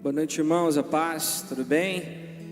Boa noite, irmãos, a paz, tudo bem?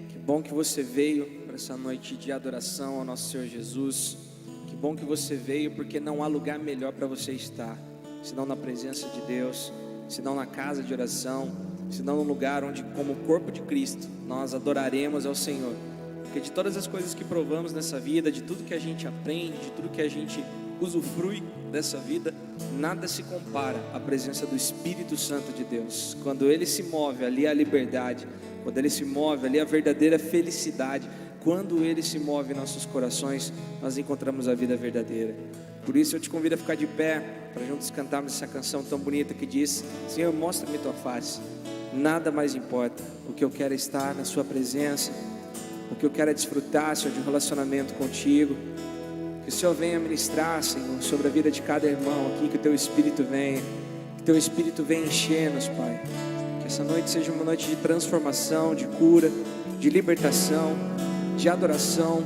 Que bom que você veio para essa noite de adoração ao nosso Senhor Jesus. Que bom que você veio, porque não há lugar melhor para você estar, senão na presença de Deus, senão na casa de oração, senão no lugar onde, como corpo de Cristo, nós adoraremos ao Senhor. Porque de todas as coisas que provamos nessa vida, de tudo que a gente aprende, de tudo que a gente usufrui dessa vida, nada se compara à presença do Espírito Santo de Deus. Quando Ele se move, ali há a liberdade. Quando Ele se move, ali há a verdadeira felicidade. Quando Ele se move em nossos corações, nós encontramos a vida verdadeira. Por isso eu te convido a ficar de pé, para juntos cantarmos essa canção tão bonita que diz: Senhor, mostra-me tua face, nada mais importa. O que eu quero é estar na sua presença. O que eu quero é desfrutar, Senhor, de um relacionamento contigo. Que o Senhor venha ministrar, Senhor, sobre a vida de cada irmão aqui. Que o Teu Espírito venha, que o Teu Espírito venha encher-nos, Pai. Que essa noite seja uma noite de transformação, de cura, de libertação, de adoração.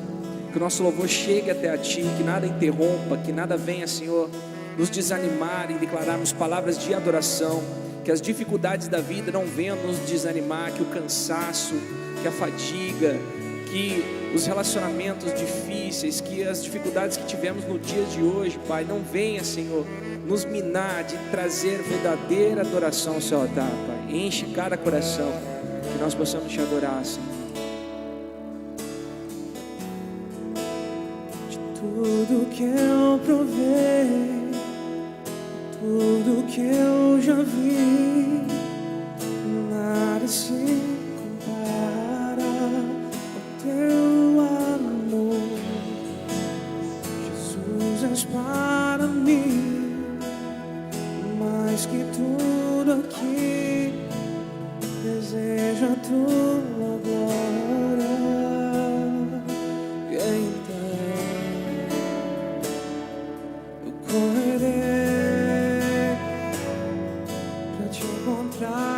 Que o nosso louvor chegue até a Ti, que nada interrompa, que nada venha, Senhor, nos desanimar e declararmos palavras de adoração. Que as dificuldades da vida não venham nos desanimar, que o cansaço, que a fadiga, que os relacionamentos difíceis, que as dificuldades que tivemos no dia de hoje, Pai, não venha, Senhor, nos minar de trazer verdadeira adoração ao Seu altar, Pai. Enche cada coração, que nós possamos Te adorar, Senhor. De tudo que eu provei, tudo que eu já vi, nada se compara ao Teu amor. Jesus, és para mim mais que tudo aqui. Desejo a Tua glória, e então eu correrei para Te encontrar.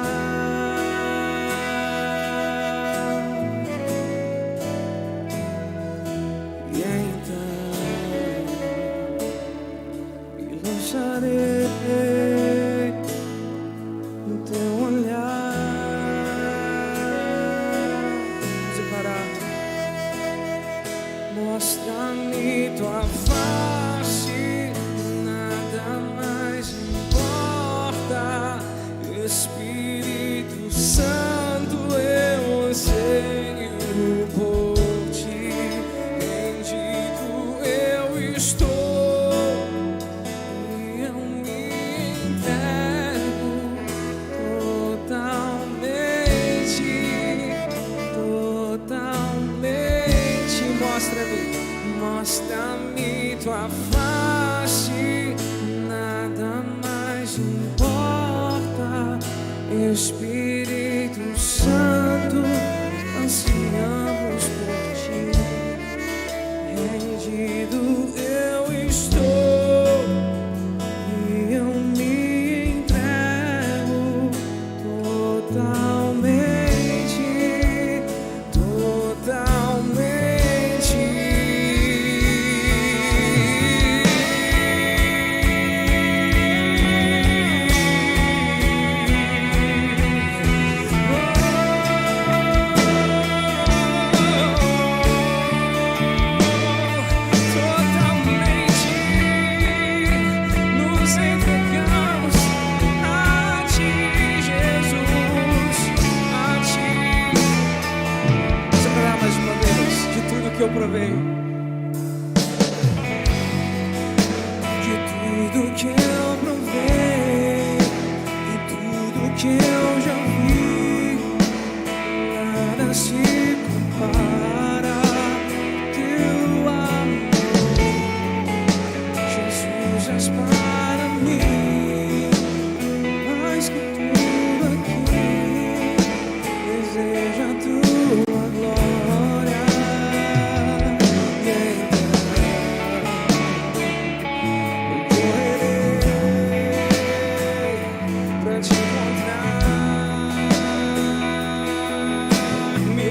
Lançarei no Teu olhar. Separado. Mostra-me Tua face, nada mais importa. Espírito Santo, eu anseio por Ti. Rendido eu estou. Mostra-me Tua face, nada mais importa. Espírito Santo, ansiamos por Ti. Rendido eu estou e eu me entrego totalmente, totalmente. Que eu provei, de tudo que eu provei, de tudo que eu já vi, nada se compara ao Teu amor. Jesus, és para mim mais que tudo aqui. Desejo a Tua glória. Me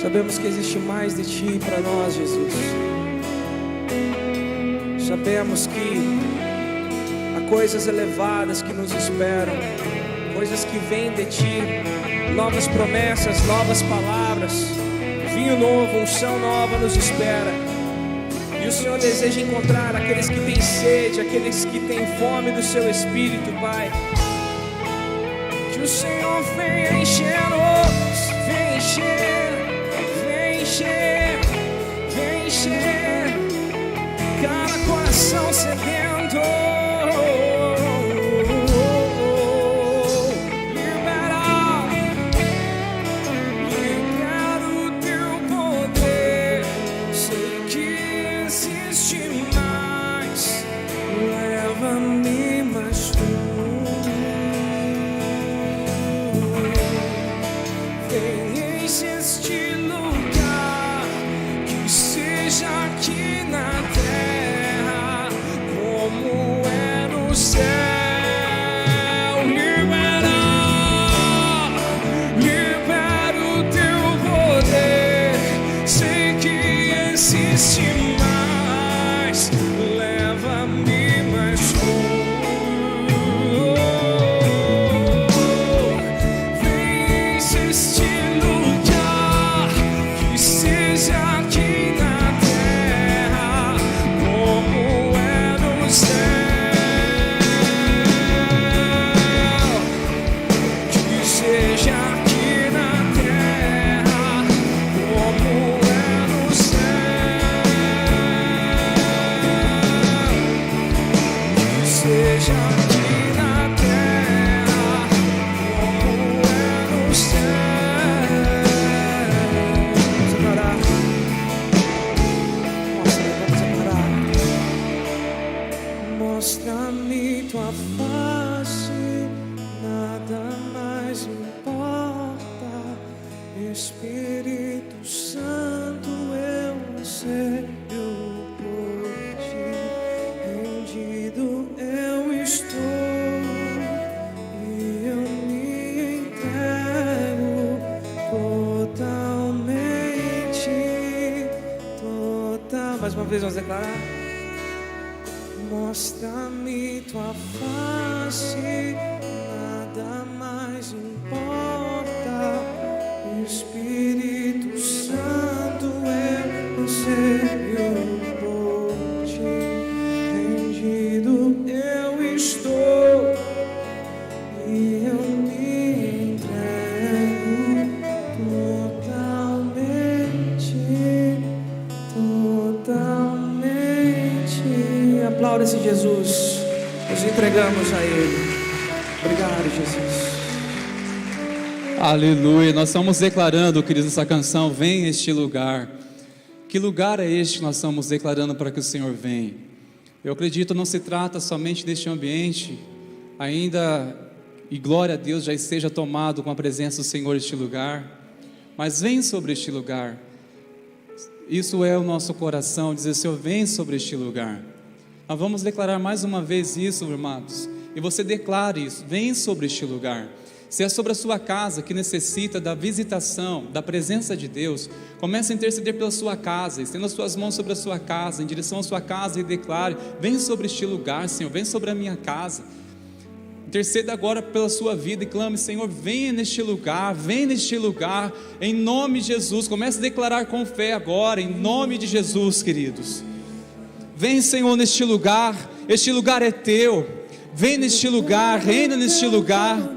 Sabemos que existe mais de Ti para nós, Jesus. Sabemos que há coisas elevadas que nos esperam, coisas que vêm de Ti, novas promessas, novas palavras, vinho novo, unção nova nos espera. E o Senhor deseja encontrar aqueles que têm sede, aqueles que têm fome do Seu Espírito, Pai. Que o Senhor venha encher-nos, venha encher, venha encher, venha encher cada coração sedento. Mostra-me tua face, nada mais importa. Espírito Santo, eu anseio por ti. Rendido eu estou e eu me entrego totalmente. Mais uma vez vamos declarar. Mostra-me tua face, nada mais importa. Espírito Santo, eu anseio por ti. Rendido eu estou e eu me entrego totalmente. Aplauda esse Jesus. Nos entregamos a Ele. Obrigado, Jesus. Aleluia. Nós estamos declarando, queridos, essa canção, vem este lugar. Que lugar é este que nós estamos declarando para que o Senhor venha? Eu acredito, não se trata somente deste ambiente, ainda, e glória a Deus, já esteja tomado com a presença do Senhor este lugar, mas vem sobre este lugar. Isso é o nosso coração, dizer, Senhor, vem sobre este lugar. Nós vamos declarar mais uma vez isso, irmãos, e você declara isso, vem sobre este lugar. Se é sobre a sua casa que necessita da visitação, da presença de Deus, comece a interceder pela sua casa, estenda as suas mãos sobre a sua casa, em direção à sua casa, e declare, vem sobre este lugar, Senhor, vem sobre a minha casa. Interceda agora pela sua vida e clame, Senhor, venha neste lugar, em nome de Jesus. Comece a declarar com fé agora, em nome de Jesus, queridos. Vem, Senhor, neste lugar, este lugar é teu. Vem neste lugar, reina neste lugar.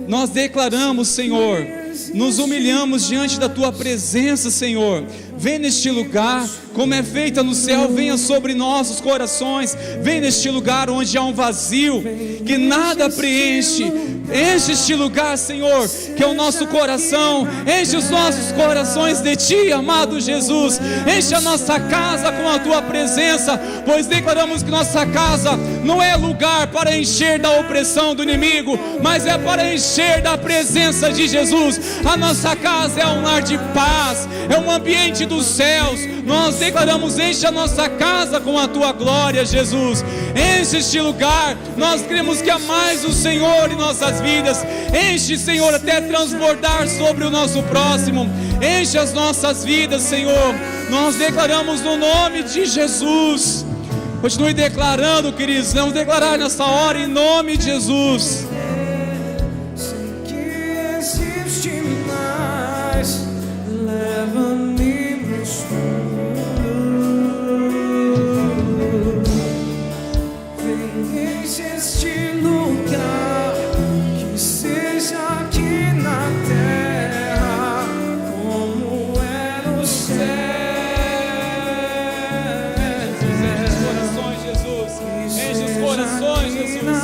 Nós declaramos, Senhor, nos humilhamos diante da tua presença, Senhor. Vem neste lugar, como é feita no céu, venha sobre nossos corações. Vem neste lugar onde há um vazio que nada preenche. Enche este lugar, Senhor, que é o nosso coração. Enche os nossos corações de ti, amado Jesus. Enche a nossa casa com a tua presença, pois declaramos que nossa casa não é lugar para encher da opressão do inimigo, mas é para encher da presença de Jesus. A nossa casa é um lar de paz, é um ambiente dos céus. Nós declaramos: enche a nossa casa com a tua glória, Jesus. Enche este lugar. Nós queremos que há mais o Senhor em nossas vidas. Enche, Senhor, até transbordar sobre o nosso próximo. Enche as nossas vidas, Senhor. Nós declaramos no nome de Jesus. Continue declarando, queridos. Vamos declarar nessa hora em nome de Jesus. Sei que existe mais. Leva-me pro sul. Vem, enche este lugar. Que seja aqui na terra como é no céu. Corações, Jesus.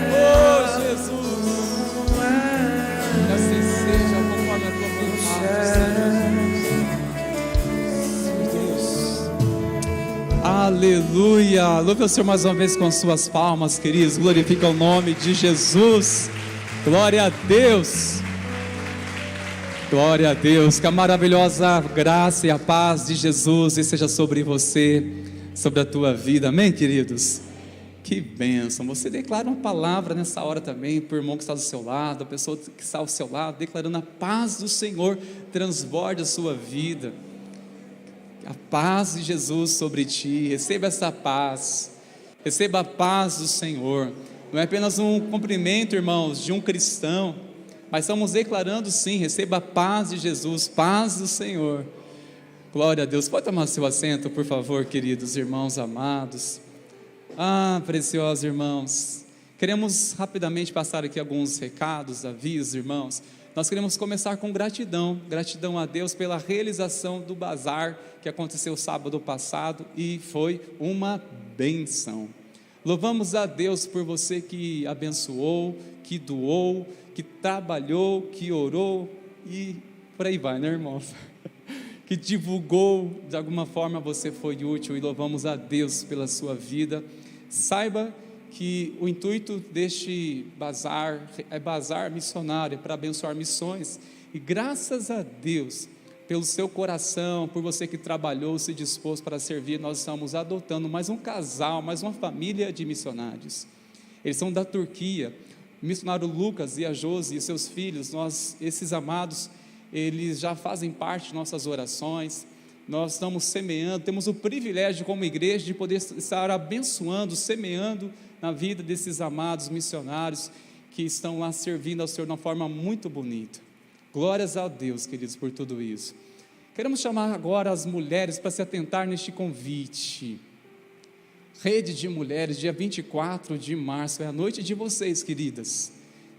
Oh, Jesus. Que assim seja conforme a tua vontade, Senhor. Aleluia. Louve o Senhor mais uma vez com suas palmas, queridos. Glorifica o nome de Jesus. Glória a Deus. Glória a Deus. Que a maravilhosa graça e a paz de Jesus seja sobre você, sobre a tua vida. Amém, queridos? Que bênção. Você declara uma palavra nessa hora também para o irmão que está do seu lado, a pessoa que está ao seu lado, declarando: a paz do Senhor transborde a sua vida. A paz de Jesus sobre ti. Receba essa paz. Receba a paz do Senhor. Não é apenas um cumprimento, irmãos, de um cristão, mas estamos declarando sim: receba a paz de Jesus, paz do Senhor. Glória a Deus. Pode tomar seu assento, por favor, queridos irmãos amados. Ah, preciosos irmãos, queremos rapidamente passar aqui alguns recados, avisos, irmãos. Nós queremos começar com gratidão a Deus pela realização do bazar que aconteceu sábado passado e foi uma bênção. Louvamos a Deus por você que abençoou, que doou, que trabalhou, que orou e por aí vai, né, irmãos? Que divulgou, de alguma forma você foi útil, e louvamos a Deus pela sua vida. Saiba que o intuito deste bazar é bazar missionário, para abençoar missões, e graças a Deus, pelo seu coração, por você que trabalhou, se dispôs para servir, nós estamos adotando mais um casal, mais uma família de missionários. Eles são da Turquia, o missionário Lucas e a Josi e seus filhos. Esses amados, eles já fazem parte de nossas orações. Nós estamos semeando, temos o privilégio como igreja de poder estar abençoando, semeando na vida desses amados missionários que estão lá servindo ao Senhor de uma forma muito bonita. Glórias a Deus, queridos, por tudo isso. Queremos chamar agora as mulheres para se atentar neste convite. Rede de Mulheres, dia 24 de março, é a noite de vocês, queridas.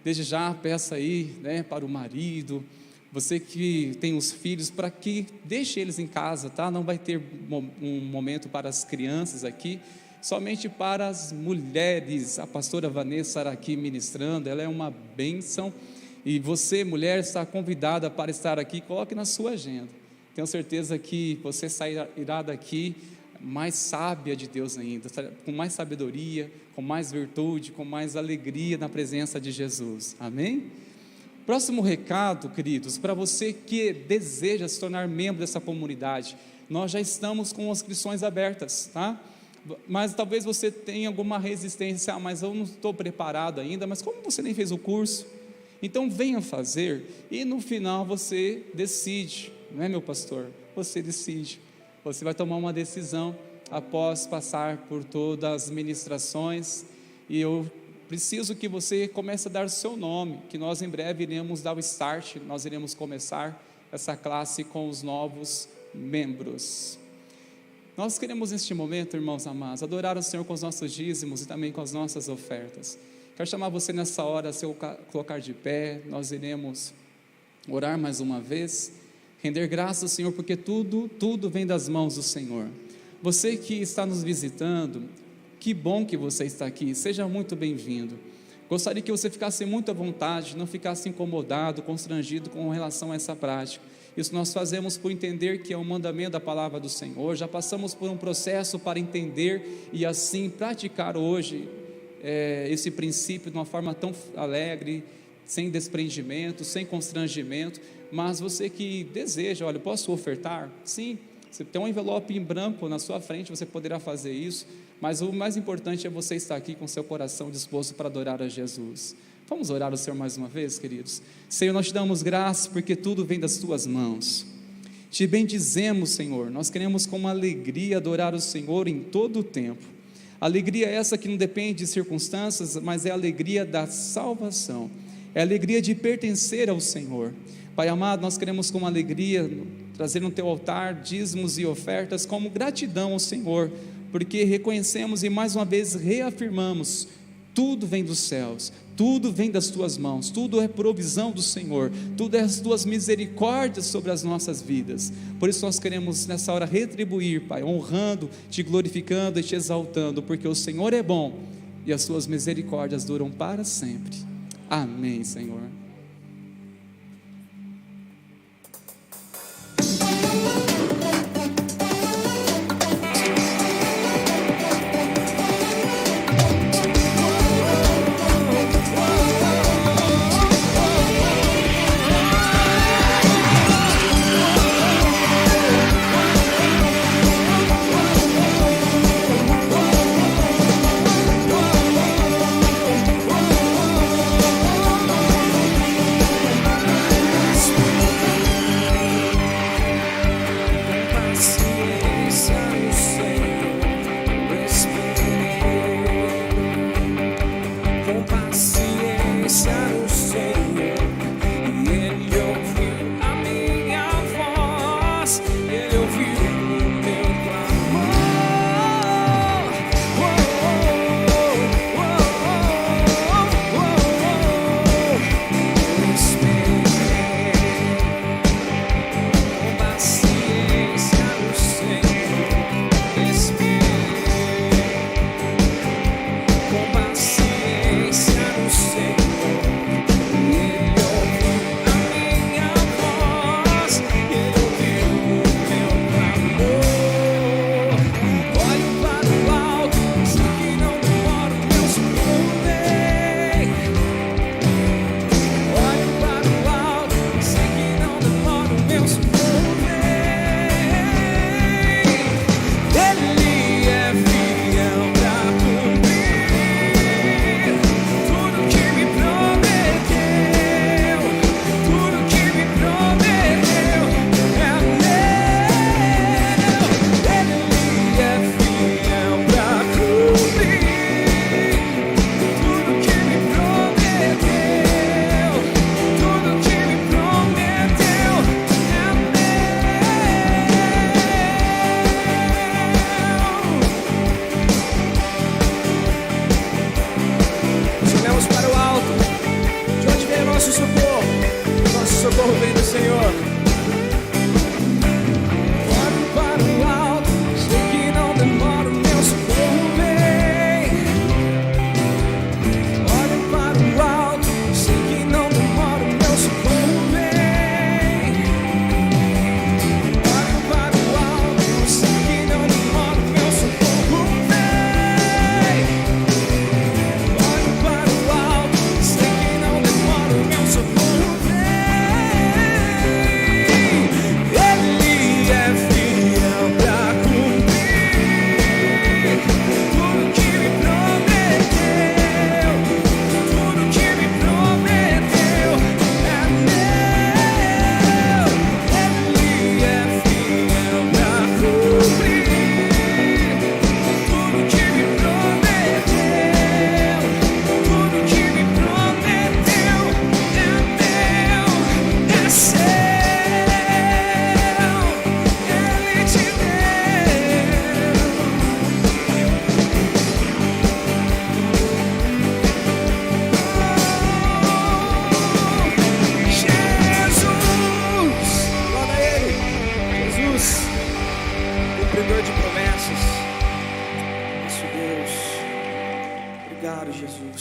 Desde já, peça aí, né, para o marido, você que tem os filhos, para que deixe eles em casa, tá? Não vai ter um momento para as crianças aqui, somente para as mulheres. A pastora Vanessa estará aqui ministrando, ela é uma bênção, e você, mulher, está convidada para estar aqui. Coloque na sua agenda. Tenho certeza que você sairá daqui mais sábia de Deus ainda, com mais sabedoria, com mais virtude, com mais alegria na presença de Jesus. Amém? Próximo recado, queridos, para você que deseja se tornar membro dessa comunidade, nós já estamos com inscrições abertas, tá? Mas talvez você tenha alguma resistência: mas eu não estou preparado ainda. Mas como você nem fez o curso? Então venha fazer, e no final você decide, não é, meu pastor? Você decide, você vai tomar uma decisão após passar por todas as ministrações, e eu preciso que você comece a dar o seu nome, que nós em breve iremos dar o start, nós iremos começar essa classe com os novos membros. Nós queremos neste momento, irmãos amados, adorar o Senhor com os nossos dízimos e também com as nossas ofertas. Quero chamar você nessa hora a se colocar de pé. Nós iremos orar mais uma vez, render graças ao Senhor, porque tudo vem das mãos do Senhor. Você que está nos visitando, que bom que você está aqui, seja muito bem-vindo. Gostaria que você ficasse muito à vontade, não ficasse incomodado, constrangido com relação a essa prática. Isso nós fazemos por entender que é um mandamento da palavra do Senhor. Já passamos por um processo para entender e assim praticar hoje esse princípio de uma forma tão alegre, sem desprendimento, sem constrangimento. Mas você que deseja, olha, posso ofertar? Sim, você tem um envelope em branco na sua frente, você poderá fazer isso. Mas o mais importante é você estar aqui com seu coração disposto para adorar a Jesus. Vamos orar ao Senhor mais uma vez, queridos? Senhor, nós te damos graças porque tudo vem das tuas mãos. Te bendizemos, Senhor. Nós queremos com uma alegria adorar o Senhor em todo o tempo. Alegria essa que não depende de circunstâncias, mas é a alegria da salvação. É a alegria de pertencer ao Senhor. Pai amado, nós queremos com uma alegria trazer no teu altar dízimos e ofertas como gratidão ao Senhor, porque reconhecemos e mais uma vez reafirmamos: tudo vem dos céus, tudo vem das tuas mãos, tudo é provisão do Senhor, tudo é as tuas misericórdias sobre as nossas vidas. Por isso nós queremos nessa hora retribuir, Pai, honrando, te glorificando e te exaltando, porque o Senhor é bom e as suas misericórdias duram para sempre. Amém, Senhor.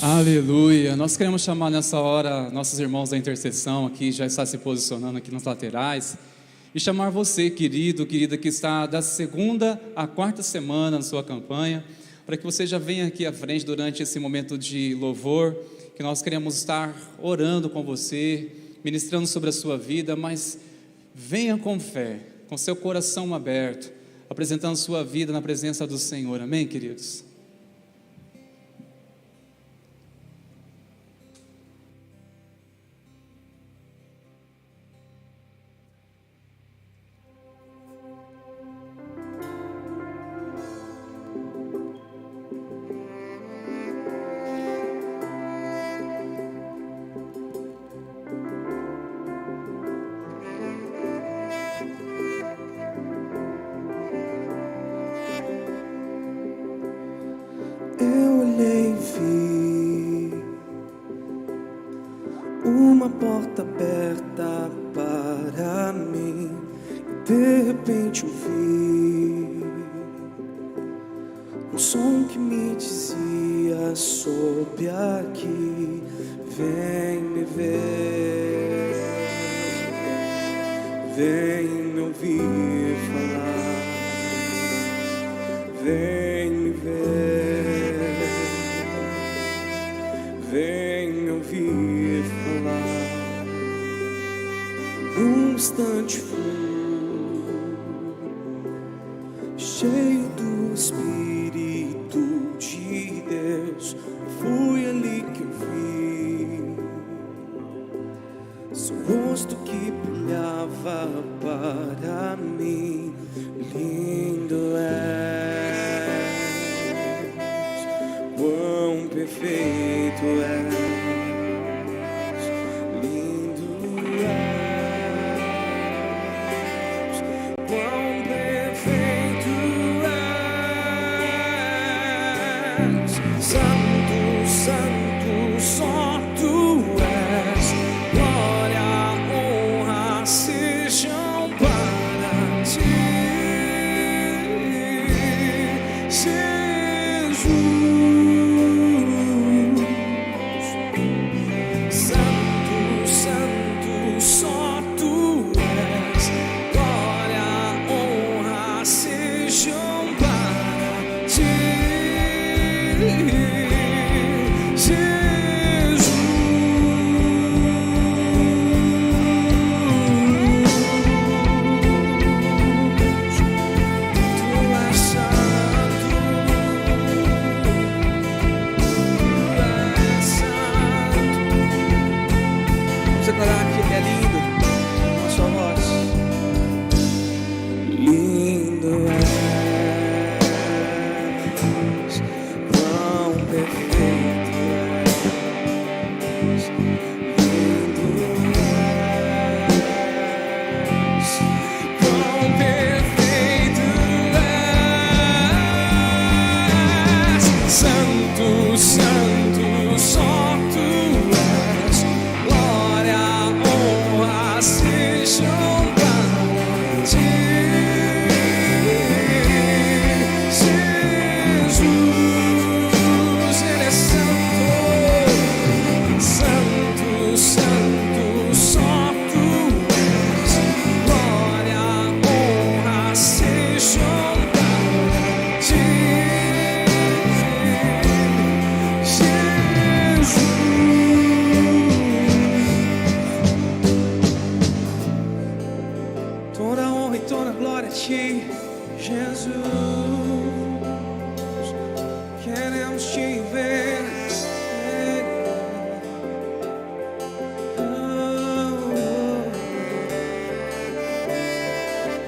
Aleluia. Nós queremos chamar nessa hora nossos irmãos da intercessão aqui, já está se posicionando aqui nas laterais, e chamar você, querido, querida, que está da segunda à quarta semana na sua campanha, para que você já venha aqui à frente durante esse momento de louvor, que nós queremos estar orando com você, ministrando sobre a sua vida, mas venha com fé, com seu coração aberto, apresentando sua vida na presença do Senhor, amém, queridos? Eu olhei e vi uma porta aberta para mim, e de repente ouvi um som que me dizia: sobe aqui, vem me ver, vem me ouvir falar, vem me ver, vem me ouvir falar. Num instante fui cheio do Espírito de Deus. Foi ali que eu vi seu rosto que brilhava para mim. Lindo és, quão perfeito és, lindo és, quão perfeito és. Santo, santo, só tu és. Glória, honra sejam para ti, Jesus. Santo, santo, só tu és. Glória, honra sejam para ti, Jesus. Tu és santo, tu és santo. Vamos declarar que Ele é lindo com a sua voz. Lindo és, quão perfeito és. Lindo és, quão perfeito és. Santo, santo, só tu és. Glória, honra sejam para ti, Jesus. Ele é santo, santo, santo, só tu és. Glória, honra sejam para ti, Jesus. Toda honra e toda glória a ti, Jesus. Queremos te ver.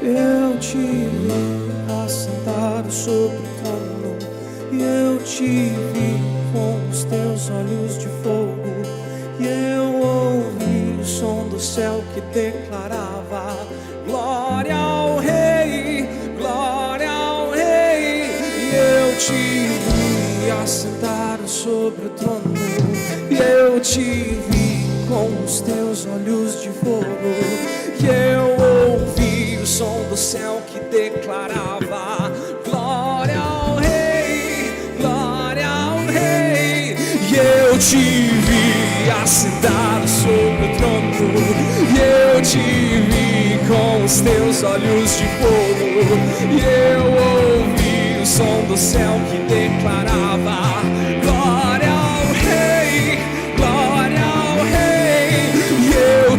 Eu te vi assentado sobre o trono, e eu te vi com os teus olhos de fogo, e eu ouvi o som do céu que declarava: glória ao Rei, glória ao Rei. E eu te vi assentado sobre o trono, e eu te vi com os teus olhos de fogo, e eu ouvi o som do céu que declarava: glória ao Rei, glória ao Rei. E eu te vi assentado sobre o trono, e eu te vi com os teus olhos de fogo, e eu ouvi o som do céu que declarava: glória ao Rei, glória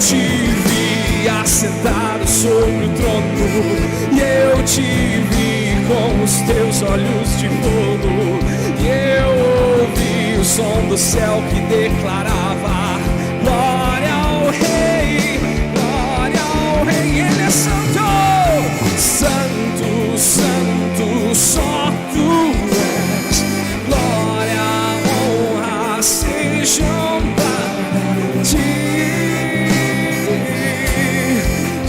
te vi assentado sobre o trono, e eu te vi com os teus olhos de fogo, e eu ouvi o som do céu que declarava: glória ao Rei, Ele é santo, santo, santo, só tu és. Glória, honra sejam para ti,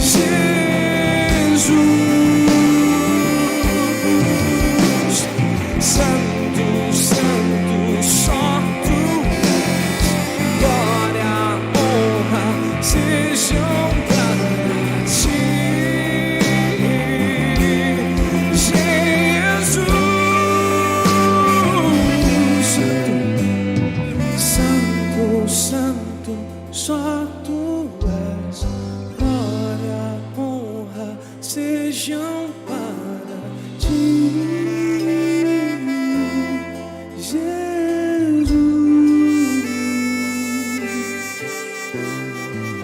Jesus. Santo, santo, só tu és. Glória, honra sejam para ti, Jesus. Santo, santo, só tu és. Glória, honra sejam para ti, Jesus.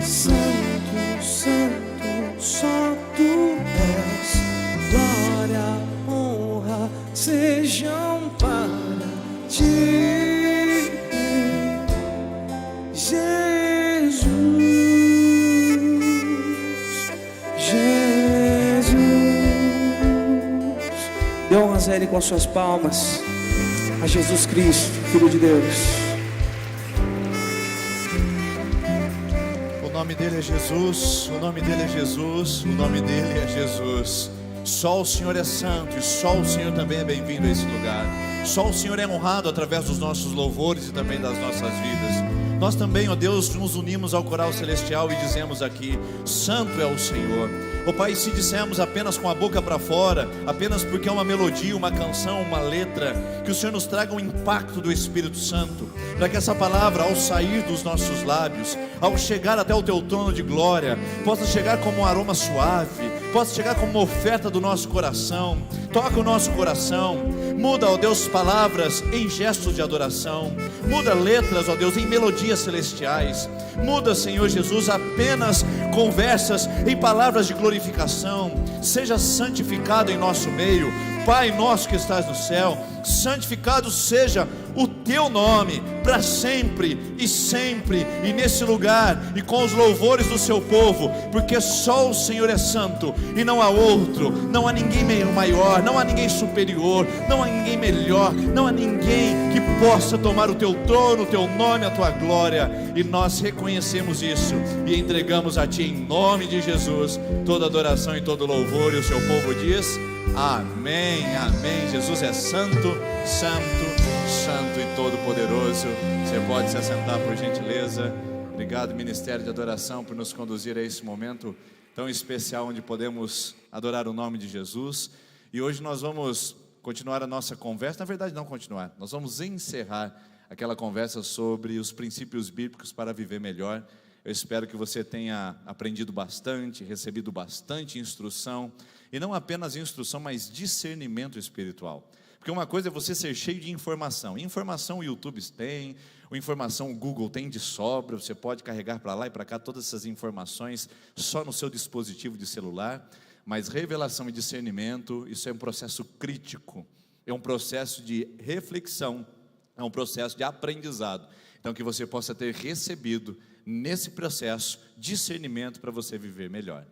Santo, santo, só tu és. Glória, honra sejam para ti, Jesus. Jesus. Dê honras a Ele com as suas palmas, a Jesus Cristo, Filho de Deus. O nome dele é Jesus, o nome dele é Jesus, o nome dele é Jesus. Só o Senhor é santo e só o Senhor também é bem-vindo a esse lugar. Só o Senhor é honrado através dos nossos louvores e também das nossas vidas. Nós também, ó Deus, nos unimos ao coral celestial e dizemos aqui: santo é o Senhor. Ó Pai, se dissermos apenas com a boca para fora, apenas porque é uma melodia, uma canção, uma letra, que o Senhor nos traga um impacto do Espírito Santo, para que essa palavra, ao sair dos nossos lábios, ao chegar até o Teu trono de glória, possa chegar como um aroma suave, possa chegar como uma oferta do nosso coração. Toca o nosso coração, muda, ó Deus, palavras em gestos de adoração, muda letras, ó Deus, em melodias celestiais, muda, Senhor Jesus, apenas conversas em palavras de glorificação. Seja santificado em nosso meio, Pai nosso que estás no céu, santificado seja o Teu nome, para sempre, e nesse lugar, e com os louvores do Seu povo, porque só o Senhor é santo, e não há outro, não há ninguém maior, não há ninguém superior, não há ninguém melhor, não há ninguém que possa tomar o Teu trono, o Teu nome, a Tua glória, e nós reconhecemos isso, e entregamos a Ti, em nome de Jesus, toda adoração e todo louvor, e o Seu povo diz: amém, amém. Jesus é santo, santo, santo e todo-poderoso. Você pode se assentar, por gentileza. Obrigado, Ministério de Adoração, por nos conduzir a esse momento tão especial, onde podemos adorar o nome de Jesus. E hoje nós vamos continuar a nossa conversa. Na verdade, não continuar, nós vamos encerrar aquela conversa sobre os princípios bíblicos para viver melhor. Eu espero que você tenha aprendido bastante, recebido bastante instrução, e não apenas instrução, mas discernimento espiritual. Porque uma coisa é você ser cheio de informação. Informação o YouTube tem, informação o Google tem de sobra. Você pode carregar para lá e para cá todas essas informações só no seu dispositivo de celular. Mas revelação e discernimento, isso é um processo crítico, é um processo de reflexão, é um processo de aprendizado. Então que você possa ter recebido nesse processo discernimento para você viver melhor.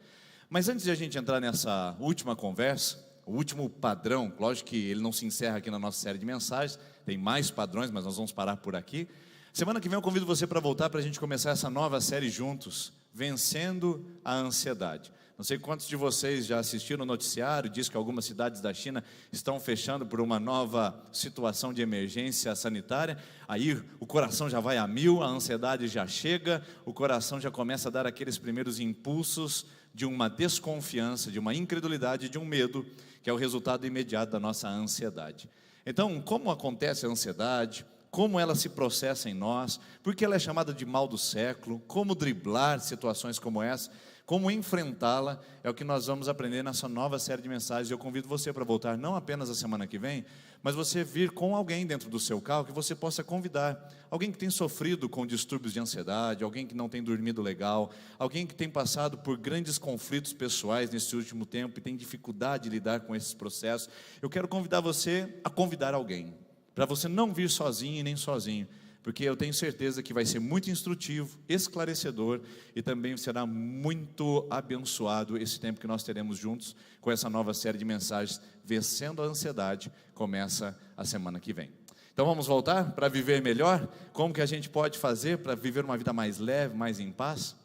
Mas antes de a gente entrar nessa última conversa, o último padrão, lógico que ele não se encerra aqui na nossa série de mensagens, tem mais padrões, mas nós vamos parar por aqui. Semana que vem eu convido você para voltar, para a gente começar essa nova série juntos, Vencendo a Ansiedade. Não sei quantos de vocês já assistiram o noticiário, diz que algumas cidades da China estão fechando por uma nova situação de emergência sanitária. Aí o coração já vai a mil, a ansiedade já chega, o coração já começa a dar aqueles primeiros impulsos de uma desconfiança, de uma incredulidade, de um medo, que é o resultado imediato da nossa ansiedade. Então, como acontece a ansiedade? Como ela se processa em nós? Por que ela é chamada de mal do século? Como driblar situações como essa? como enfrentá-la, é o que nós vamos aprender nessa nova série de mensagens. Eu convido você para voltar não apenas a semana que vem, mas você vir com alguém dentro do seu carro que você possa convidar. Alguém que tem sofrido com distúrbios de ansiedade, alguém que não tem dormido legal, alguém que tem passado por grandes conflitos pessoais nesse último tempo e tem dificuldade de lidar com esses processos. Eu quero convidar você a convidar alguém, para você não vir sozinho e nem sozinho, porque eu tenho certeza que vai ser muito instrutivo, esclarecedor e também será muito abençoado esse tempo que nós teremos juntos com essa nova série de mensagens. Vencendo a Ansiedade começa a semana que vem. Então vamos voltar para viver melhor? Como que a gente pode fazer para viver uma vida mais leve, mais em paz?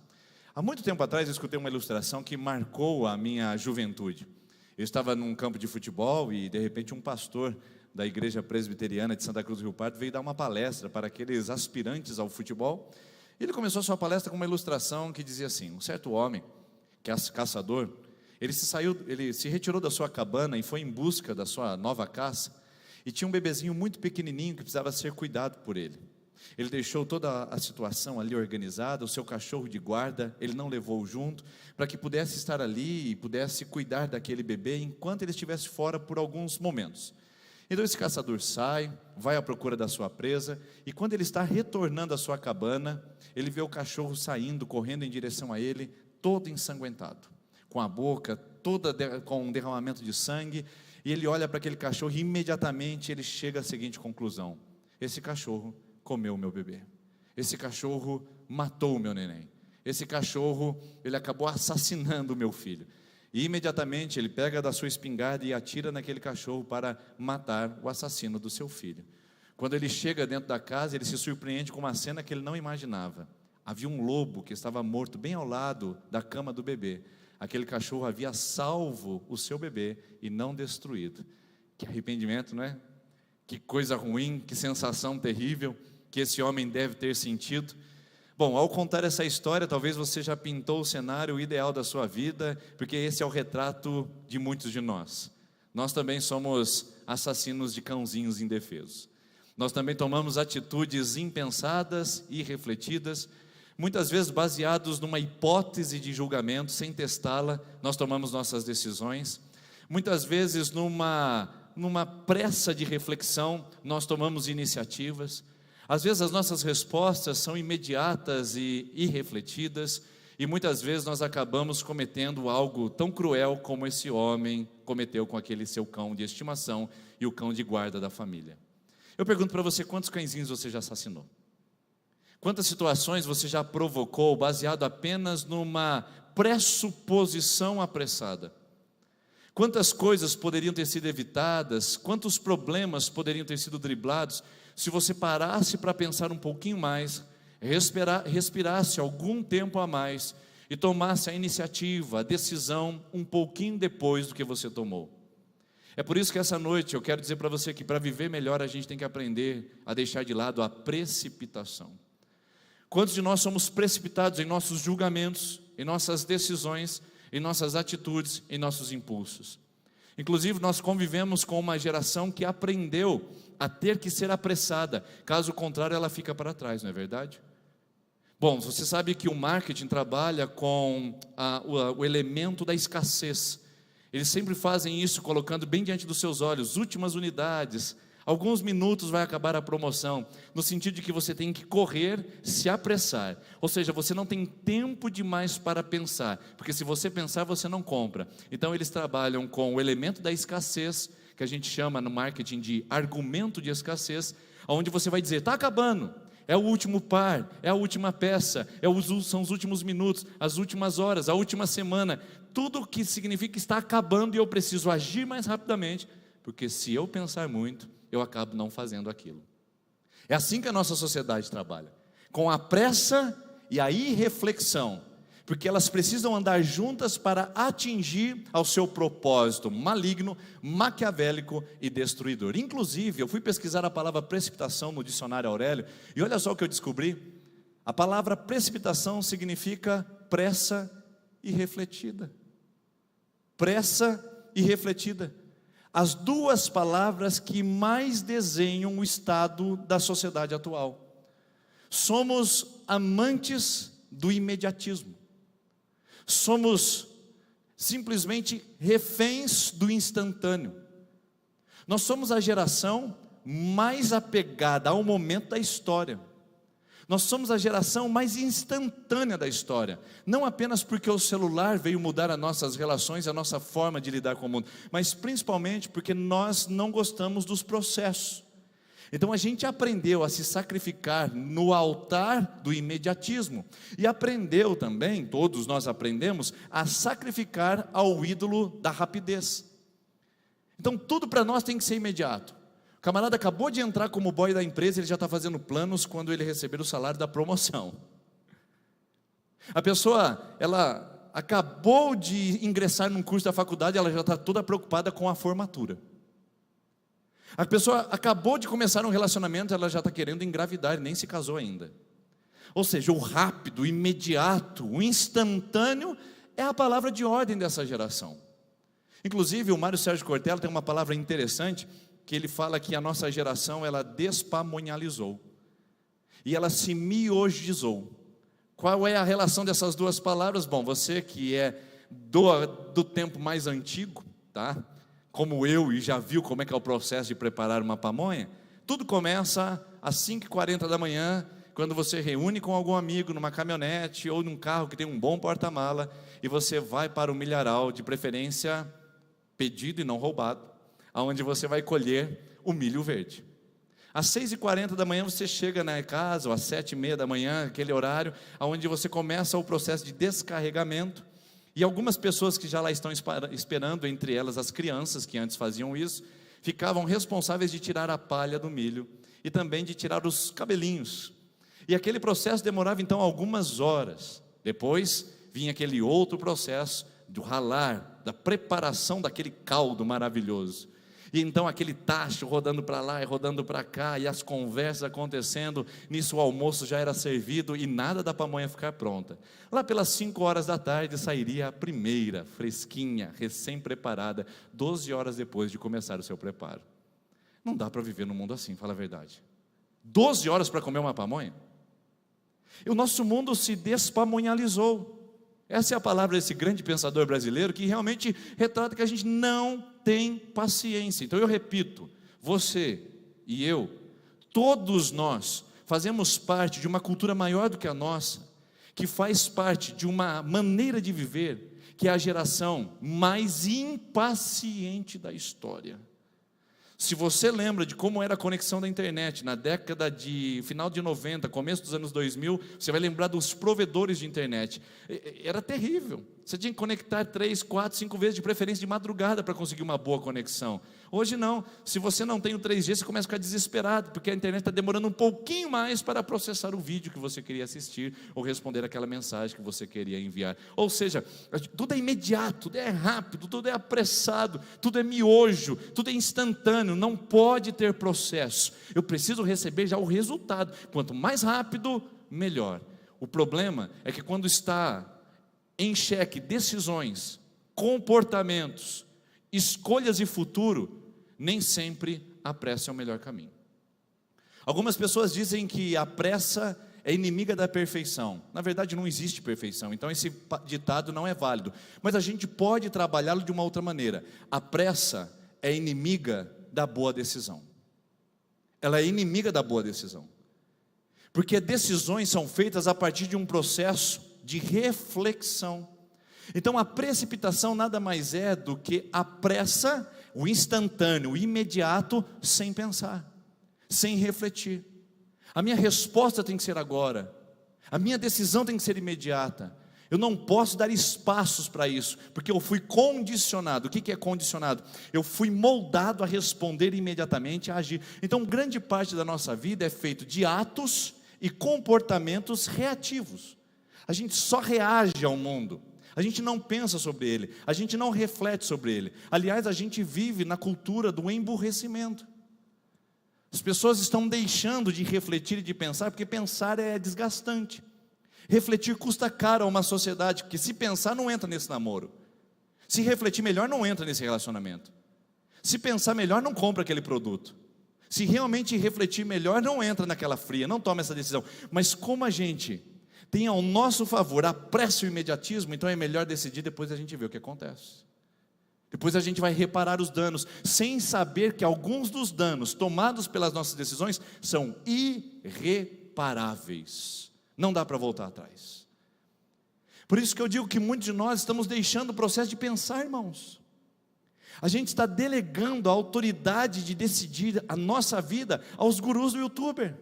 Há muito tempo atrás eu escutei uma ilustração que marcou a minha juventude. Eu estava num campo de futebol e de repente um pastor da Igreja Presbiteriana de Santa Cruz do Rio Pardo veio dar uma palestra para aqueles aspirantes ao futebol. Ele começou a sua palestra com uma ilustração que dizia assim: um certo homem, que é caçador, ele se retirou da sua cabana e foi em busca da sua nova caça, e tinha um bebezinho muito pequenininho que precisava ser cuidado por ele. Ele deixou toda a situação ali organizada, o seu cachorro de guarda, ele não levou junto, para que pudesse estar ali e pudesse cuidar daquele bebê enquanto ele estivesse fora por alguns momentos. Então esse caçador sai, vai à procura da sua presa, e quando ele está retornando à sua cabana, ele vê o cachorro saindo, correndo em direção a ele, todo ensanguentado, com a boca toda com um derramamento de sangue, e ele olha para aquele cachorro e imediatamente ele chega à seguinte conclusão: esse cachorro comeu o meu bebê, esse cachorro matou o meu neném, esse cachorro, ele acabou assassinando o meu filho. E imediatamente ele pega da sua espingarda e atira naquele cachorro para matar o assassino do seu filho. Quando ele chega dentro da casa, ele se surpreende com uma cena que ele não imaginava. Havia um lobo que estava morto bem ao lado da cama do bebê. Aquele cachorro havia salvo o seu bebê e não destruído. Que arrependimento, não é? Que coisa ruim, que sensação terrível que esse homem deve ter sentido. Bom, ao contar essa história, talvez você já pintou o cenário ideal da sua vida, porque esse é o retrato de muitos de nós. Nós também somos assassinos de cãozinhos indefesos. Nós também tomamos atitudes impensadas e irrefletidas, muitas vezes baseados numa hipótese de julgamento, sem testá-la, nós tomamos nossas decisões. Muitas vezes numa pressa de reflexão, nós tomamos iniciativas. Às vezes as nossas respostas são imediatas e irrefletidas, e muitas vezes nós acabamos cometendo algo tão cruel como esse homem cometeu com aquele seu cão de estimação e o cão de guarda da família. Eu pergunto para você, quantos cãezinhos você já assassinou? Quantas situações você já provocou baseado apenas numa pressuposição apressada? Quantas coisas poderiam ter sido evitadas? Quantos problemas poderiam ter sido driblados se você parasse para pensar um pouquinho mais, respirasse algum tempo a mais e tomasse a iniciativa, a decisão um pouquinho depois do que você tomou? É por isso que essa noite eu quero dizer para você que para viver melhor a gente tem que aprender a deixar de lado a precipitação. Quantos de nós somos precipitados em nossos julgamentos, em nossas decisões, em nossas atitudes, em nossos impulsos? Inclusive nós convivemos com uma geração que aprendeu a ter que ser apressada, caso contrário ela fica para trás, não é verdade? Bom, você sabe que o marketing trabalha com o elemento da escassez. Eles sempre fazem isso colocando bem diante dos seus olhos, últimas unidades, alguns minutos vai acabar a promoção, no sentido de que você tem que correr, se apressar, ou seja, você não tem tempo demais para pensar, porque se você pensar você não compra. Então eles trabalham com o elemento da escassez, que a gente chama no marketing de argumento de escassez, onde você vai dizer, está acabando, é o último par, é a última peça, são os últimos minutos, as últimas horas, a última semana, tudo que significa que está acabando e eu preciso agir mais rapidamente, porque se eu pensar muito, eu acabo não fazendo aquilo. É assim que a nossa sociedade trabalha, com a pressa e a irreflexão, porque elas precisam andar juntas para atingir ao seu propósito maligno, maquiavélico e destruidor. Inclusive, eu fui pesquisar a palavra precipitação no dicionário Aurélio, e olha só o que eu descobri. A palavra precipitação significa pressa irrefletida. Pressa irrefletida. As duas palavras que mais desenham o estado da sociedade atual. Somos amantes do imediatismo. somos simplesmente reféns do instantâneo. Nós somos a geração mais apegada ao momento da história. Nós somos a geração mais instantânea da história. Não apenas porque o celular veio mudar as nossas relações, a nossa forma de lidar com o mundo, mas principalmente porque nós não gostamos dos processos. Então a gente aprendeu a se sacrificar no altar do imediatismo. E aprendeu também, todos nós aprendemos, a sacrificar ao ídolo da rapidez. Então tudo para nós tem que ser imediato. O camarada acabou de entrar como boy da empresa, ele já está fazendo planos quando ele receber o salário da promoção. A pessoa, ela acabou de ingressar num curso da faculdade, ela já está toda preocupada com a formatura. A pessoa acabou de começar um relacionamento, ela já está querendo engravidar, nem se casou ainda. Ou seja, o rápido, o imediato, o instantâneo é a palavra de ordem dessa geração. Inclusive o Mário Sérgio Cortella tem uma palavra interessante, que ele fala que a nossa geração, ela despamonhalizou, e ela se miogizou. Qual é a relação dessas duas palavras? Bom, você que é do tempo mais antigo, tá? Como eu, e já viu como é que é o processo de preparar uma pamonha, tudo começa às 5h40 da manhã, quando você reúne com algum amigo numa caminhonete ou num carro que tem um bom porta-mala, e você vai para o milharal, de preferência pedido e não roubado, aonde você vai colher o milho verde. Às 6h40 da manhã você chega na casa, ou às 7h30 da manhã, aquele horário, onde você começa o processo de descarregamento. E algumas pessoas que já lá estão esperando, entre elas as crianças que antes faziam isso, ficavam responsáveis de tirar a palha do milho e também de tirar os cabelinhos. E aquele processo demorava então algumas horas. Depois vinha aquele outro processo do ralar, da preparação daquele caldo maravilhoso. E então aquele tacho rodando para lá e rodando para cá, e as conversas acontecendo. Nisso o almoço já era servido e nada da pamonha ficar pronta. Lá pelas 5h da tarde sairia a primeira, fresquinha, recém-preparada, 12 horas depois de começar o seu preparo. Não dá para viver num mundo assim, fala a verdade. 12 horas para comer uma pamonha? E o nosso mundo se despamonhalizou. Essa é a palavra desse grande pensador brasileiro, que realmente retrata que a gente não tem paciência. Então eu repito, você e eu, todos nós fazemos parte de uma cultura maior do que a nossa, que faz parte de uma maneira de viver, que é a geração mais impaciente da história. Se você lembra de como era a conexão da internet na década de final de 90, começo dos anos 2000, você vai lembrar dos provedores de internet. Era terrível. Você tinha que conectar 3, 4, 5 vezes, de preferência de madrugada, para conseguir uma boa conexão. Hoje não. Se você não tem o 3G, você começa a ficar desesperado, porque a internet está demorando um pouquinho mais para processar o vídeo que você queria assistir, ou responder aquela mensagem que você queria enviar. Ou seja, tudo é imediato, tudo é rápido, tudo é apressado, tudo é miojo, tudo é instantâneo, não pode ter processo. Eu preciso receber já o resultado. Quanto mais rápido, melhor. O problema é que quando está em xeque decisões, comportamentos, escolhas e futuro, nem sempre a pressa é o melhor caminho. Algumas pessoas dizem que a pressa é inimiga da perfeição. Na verdade não existe perfeição, então esse ditado não é válido. Mas a gente pode trabalhá-lo de uma outra maneira. A pressa é inimiga da boa decisão. Ela é inimiga da boa decisão. Porque decisões são feitas a partir de um processo de reflexão. Então a precipitação nada mais é do que a pressa, o instantâneo, o imediato, sem pensar, sem refletir. A minha resposta tem que ser agora, a minha decisão tem que ser imediata. Eu não posso dar espaços para isso, porque eu fui condicionado. O que é condicionado? Eu fui moldado a responder imediatamente, a agir. Então grande parte da nossa vida é feito de atos e comportamentos reativos. A gente só reage ao mundo, a gente não pensa sobre ele, a gente não reflete sobre ele. Aliás, a gente vive na cultura do emburrecimento. As pessoas estão deixando de refletir e de pensar, porque pensar é desgastante. Refletir custa caro a uma sociedade, porque se pensar não entra nesse namoro. Se refletir melhor não entra nesse relacionamento. Se pensar melhor não compra aquele produto. Se realmente refletir melhor não entra naquela fria, não toma essa decisão. Mas como a gente tem ao nosso favor a pressa e o imediatismo, então é melhor decidir, depois a gente vê o que acontece. Depois a gente vai reparar os danos, sem saber que alguns dos danos tomados pelas nossas decisões são irreparáveis. Não dá para voltar atrás. Por isso que eu digo que muitos de nós estamos deixando o processo de pensar, irmãos. A gente está delegando a autoridade de decidir a nossa vida aos gurus do YouTuber.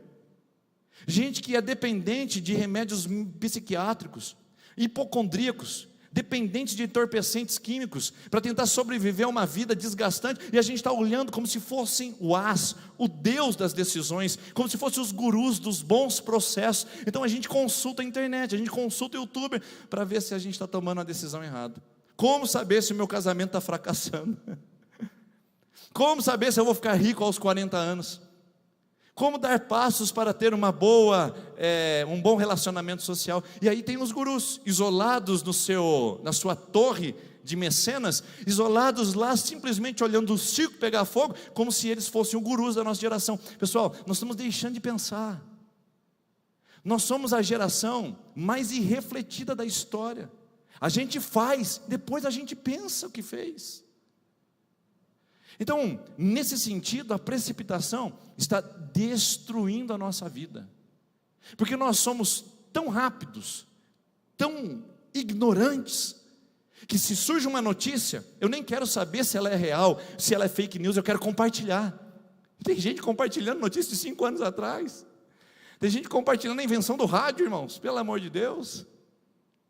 Gente que é dependente de remédios psiquiátricos, hipocondríacos, dependentes de entorpecentes químicos, para tentar sobreviver a uma vida desgastante, e a gente está olhando como se fossem o Deus das decisões, como se fossem os gurus dos bons processos. Então a gente consulta a internet, a gente consulta o YouTuber, para ver se a gente está tomando a decisão errada. Como saber se o meu casamento está fracassando? Como saber se eu vou ficar rico aos 40 anos? Como dar passos para ter um bom relacionamento social? E aí tem os gurus, isolados na sua torre de mecenas, isolados lá, simplesmente olhando o circo pegar fogo, como se eles fossem os gurus da nossa geração. Pessoal, nós estamos deixando de pensar. Nós somos a geração mais irrefletida da história. A gente faz, depois a gente pensa o que fez. Então, nesse sentido, a precipitação está destruindo a nossa vida, porque nós somos tão rápidos, tão ignorantes, que se surge uma notícia, eu nem quero saber se ela é real, se ela é fake news, eu quero compartilhar. Tem gente compartilhando notícias de 5 anos atrás, tem gente compartilhando a invenção do rádio, irmãos, pelo amor de Deus.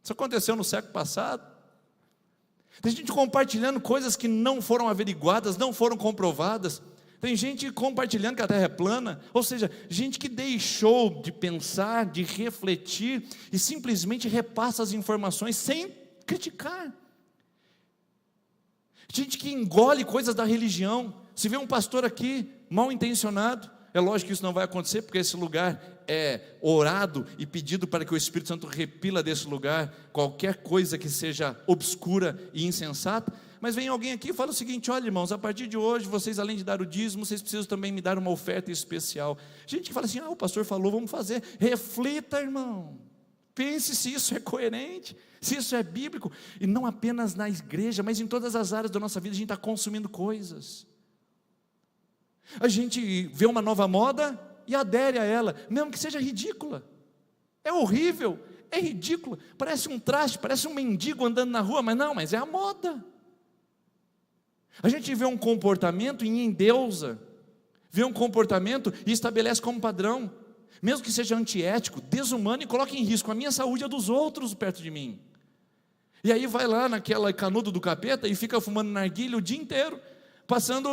Isso aconteceu no século passado. Tem gente compartilhando coisas que não foram averiguadas, não foram comprovadas. Tem gente compartilhando que a terra é plana. Ou seja, gente que deixou de pensar, de refletir, e simplesmente repassa as informações sem criticar. Gente que engole coisas da religião. Se vê um pastor aqui mal intencionado, é lógico que isso não vai acontecer, porque esse lugar é orado e pedido para que o Espírito Santo repila desse lugar qualquer coisa que seja obscura e insensata. Mas vem alguém aqui e fala o seguinte: olha, irmãos, a partir de hoje, vocês além de dar o dízimo, vocês precisam também me dar uma oferta especial. Gente que fala assim: o pastor falou, vamos fazer. Reflita, irmão, pense se isso é coerente, se isso é bíblico. E não apenas na igreja, mas em todas as áreas da nossa vida a gente está consumindo coisas. A gente vê uma nova moda e adere a ela, mesmo que seja ridícula. É horrível, é ridículo, parece um traste, parece um mendigo andando na rua, mas é a moda. A gente vê um comportamento e endeusa, vê um comportamento e estabelece como padrão, mesmo que seja antiético, desumano, e coloca em risco a minha saúde e a dos outros perto de mim. E aí vai lá naquela canudo do capeta e fica fumando narguilha o dia inteiro, passando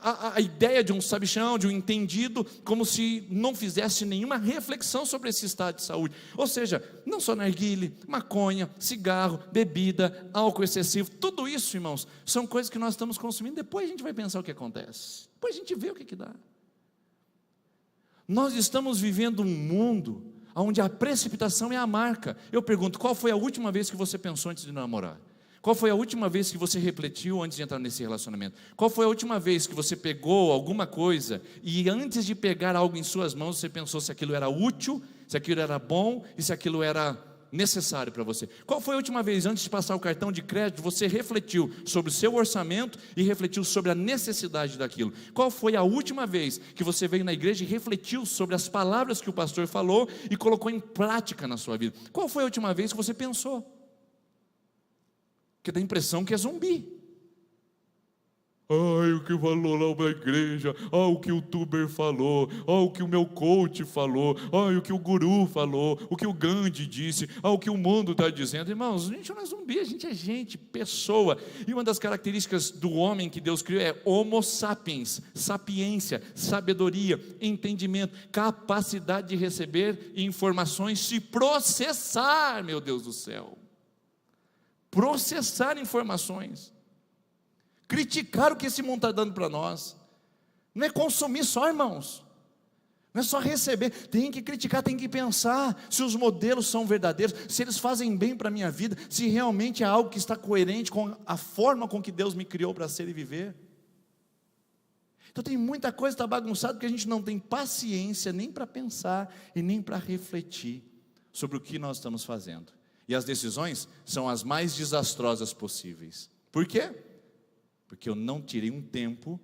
a ideia de um sabichão, de um entendido, como se não fizesse nenhuma reflexão sobre esse estado de saúde. Ou seja, não só narguile, maconha, cigarro, bebida, álcool excessivo, tudo isso, irmãos, são coisas que nós estamos consumindo. Depois a gente vai pensar o que acontece, depois a gente vê o que dá. Nós estamos vivendo um mundo onde a precipitação é a marca. Eu pergunto, qual foi a última vez que você pensou antes de namorar? Qual foi a última vez que você refletiu antes de entrar nesse relacionamento? Qual foi a última vez que você pegou alguma coisa e antes de pegar algo em suas mãos, você pensou se aquilo era útil, se aquilo era bom e se aquilo era necessário para você? Qual foi a última vez, antes de passar o cartão de crédito, você refletiu sobre o seu orçamento e refletiu sobre a necessidade daquilo? Qual foi a última vez que você veio na igreja e refletiu sobre as palavras que o pastor falou e colocou em prática na sua vida? Qual foi a última vez que você pensou? Porque dá a impressão que é zumbi. Ai, o que falou lá na igreja, o que o youtuber falou, o que o meu coach falou, o que o guru falou, o que o Gandhi disse, o que o mundo está dizendo. Irmãos, a gente não é zumbi, a gente é gente, pessoa. E uma das características do homem que Deus criou é homo sapiens, sapiência, sabedoria, entendimento, capacidade de receber informações, se processar, meu Deus do céu. Processar informações, criticar o que esse mundo está dando para nós. Não é consumir só, irmãos, não é só receber, tem que criticar, tem que pensar se os modelos são verdadeiros, se eles fazem bem para a minha vida, se realmente é algo que está coerente com a forma com que Deus me criou para ser e viver. Então tem muita coisa que está bagunçada, porque a gente não tem paciência nem para pensar e nem para refletir sobre o que nós estamos fazendo. E as decisões são as mais desastrosas possíveis. Por quê? Porque eu não tirei um tempo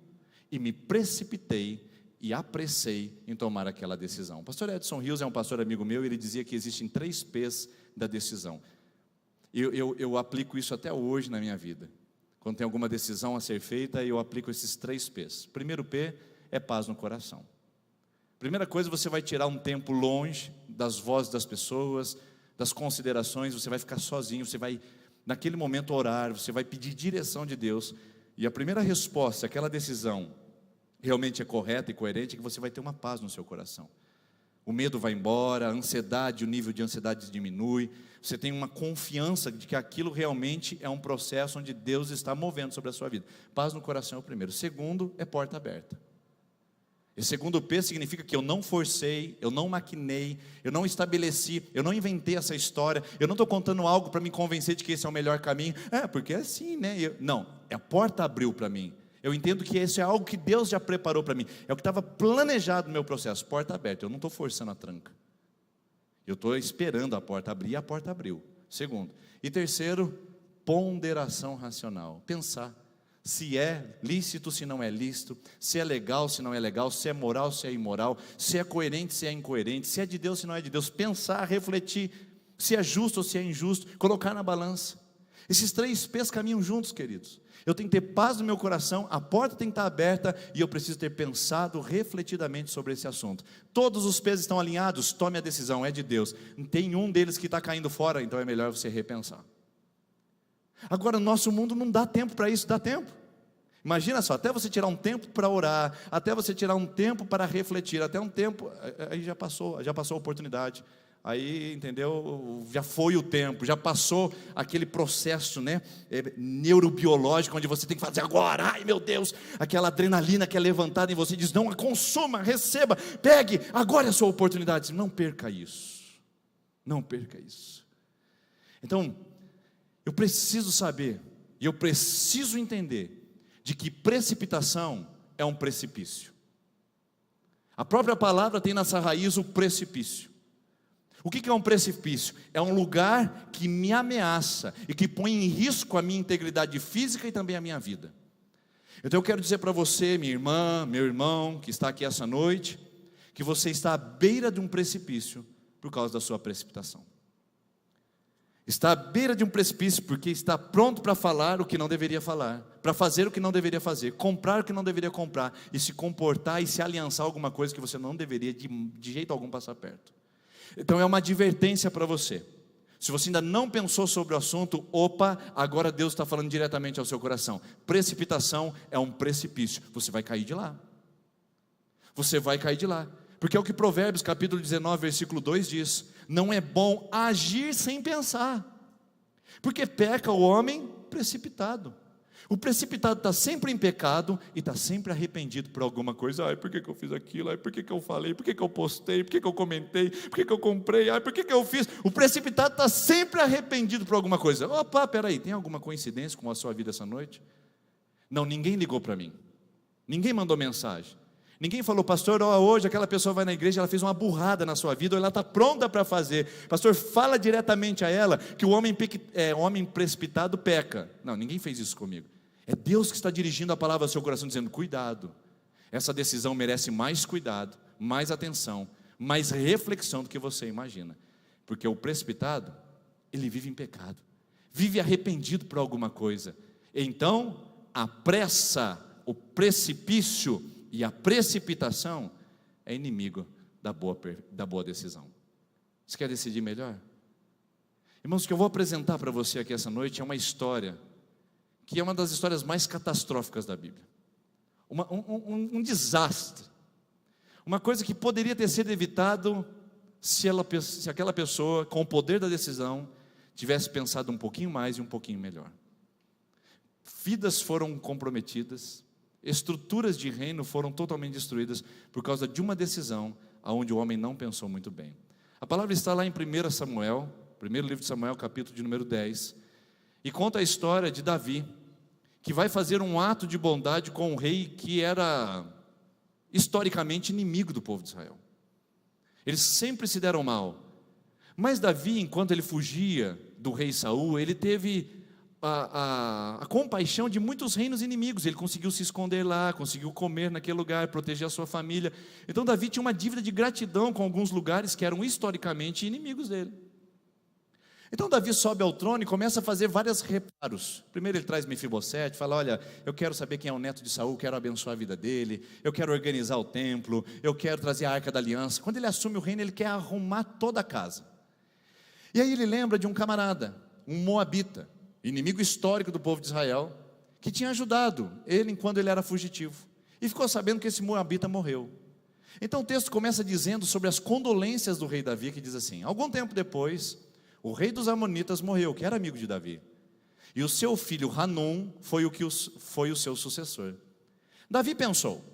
e me precipitei e apressei em tomar aquela decisão. O pastor Edson Rios é um pastor amigo meu, e ele dizia que existem 3 P's da decisão. Eu aplico isso até hoje na minha vida. Quando tem alguma decisão a ser feita, eu aplico esses 3 P's. Primeiro P é paz no coração. Primeira coisa, você vai tirar um tempo longe das vozes das pessoas, das considerações, você vai ficar sozinho, você vai, naquele momento, orar, você vai pedir direção de Deus, e a primeira resposta, aquela decisão realmente é correta e coerente, é que você vai ter uma paz no seu coração. O medo vai embora, a ansiedade, o nível de ansiedade diminui, você tem uma confiança de que aquilo realmente é um processo onde Deus está movendo sobre a sua vida. Paz no coração é o primeiro. Segundo, é porta aberta. E segundo P significa que eu não forcei, eu não maquinei, eu não estabeleci, eu não inventei essa história, eu não estou contando algo para me convencer de que esse é o melhor caminho. Porque é assim, né? Não, a porta abriu para mim. Eu entendo que isso é algo que Deus já preparou para mim. É o que estava planejado no meu processo, porta aberta. Eu não estou forçando a tranca. Eu estou esperando a porta abrir, e a porta abriu. Segundo. E terceiro, ponderação racional. Pensar se é lícito, se não é lícito, se é legal, se não é legal, se é moral, se é imoral, se é coerente, se é incoerente, se é de Deus, se não é de Deus. Pensar, refletir, se é justo ou se é injusto, colocar na balança. Esses 3 P's caminham juntos, queridos. Eu tenho que ter paz no meu coração, a porta tem que estar aberta, e eu preciso ter pensado refletidamente sobre esse assunto. Todos os P's estão alinhados, tome a decisão, é de Deus. Tem um deles que está caindo fora, então é melhor você repensar. Agora, o nosso mundo não dá tempo para isso, dá tempo. Imagina só, até você tirar um tempo para orar, até você tirar um tempo para refletir, até um tempo, aí já passou a oportunidade. Aí, entendeu, já foi o tempo, já passou aquele processo, né, neurobiológico, onde você tem que fazer agora, ai meu Deus, aquela adrenalina que é levantada em você, diz, não, consuma, receba, pegue, agora é a sua oportunidade. Não perca isso, não perca isso. Então, eu preciso saber, e eu preciso entender, de que precipitação é um precipício. A própria palavra tem nessa raiz o precipício. O que é um precipício? É um lugar que me ameaça e que põe em risco a minha integridade física e também a minha vida. Então eu quero dizer para você, minha irmã, meu irmão, que está aqui essa noite, que você está à beira de um precipício por causa da sua precipitação. Está à beira de um precipício porque está pronto para falar o que não deveria falar, para fazer o que não deveria fazer, comprar o que não deveria comprar, e se comportar e se aliançar a alguma coisa que você não deveria de jeito algum passar perto. Então é uma advertência para você. Se você ainda não pensou sobre o assunto, agora Deus está falando diretamente ao seu coração. Precipitação é um precipício, você vai cair de lá. Você vai cair de lá. Porque é o que Provérbios capítulo 19, versículo 2 diz: não é bom agir sem pensar, porque peca o homem precipitado. O precipitado está sempre em pecado e está sempre arrependido por alguma coisa. Ai, por que eu fiz aquilo? Ai, por que eu falei? Por que eu postei? Por que eu comentei? Por que eu comprei? Ai, por que eu fiz? O precipitado está sempre arrependido por alguma coisa. Peraí, tem alguma coincidência com a sua vida essa noite? Não, ninguém ligou para mim, ninguém mandou mensagem, ninguém falou, pastor, hoje aquela pessoa vai na igreja, ela fez uma burrada na sua vida, ou ela está pronta para fazer. Pastor, fala diretamente a ela que o homem precipitado peca. Não, ninguém fez isso comigo. É Deus que está dirigindo a palavra ao seu coração, dizendo, cuidado, essa decisão merece mais cuidado, mais atenção, mais reflexão do que você imagina. Porque o precipitado, ele vive em pecado, vive arrependido por alguma coisa. Então, a pressa, o precipício e a precipitação é inimigo da boa decisão. Você quer decidir melhor? Irmãos, o que eu vou apresentar para você aqui essa noite é uma história que é uma das histórias mais catastróficas da Bíblia. Um desastre. Uma coisa que poderia ter sido evitado se aquela pessoa, com o poder da decisão, tivesse pensado um pouquinho mais e um pouquinho melhor. Vidas foram comprometidas, estruturas de reino foram totalmente destruídas por causa de uma decisão onde o homem não pensou muito bem. A palavra está lá em 1 Samuel, primeiro livro de Samuel, capítulo de número 10, e conta a história de Davi, que vai fazer um ato de bondade com um rei que era historicamente inimigo do povo de Israel. Eles sempre se deram mal, Mas Davi, enquanto ele fugia do rei Saul, ele teve a compaixão de muitos reinos inimigos. Ele conseguiu se esconder lá, conseguiu comer naquele lugar, proteger a sua família. Então Davi tinha uma dívida de gratidão com alguns lugares que eram historicamente inimigos dele. Então Davi sobe ao trono e começa a fazer vários reparos. Primeiro ele traz Mefibosete, fala: olha, eu quero saber quem é o neto de Saul, quero abençoar a vida dele, eu quero organizar o templo, eu quero trazer a Arca da Aliança. Quando ele assume o reino, ele quer arrumar toda a casa. E aí ele lembra de um camarada, um moabita, inimigo histórico do povo de Israel, que tinha ajudado ele enquanto ele era fugitivo, e ficou sabendo que esse moabita morreu. Então o texto começa dizendo sobre as condolências do rei Davi, que diz assim: algum tempo depois, o rei dos Amonitas morreu, que era amigo de Davi, e o seu filho Hanum foi o seu sucessor. Davi pensou: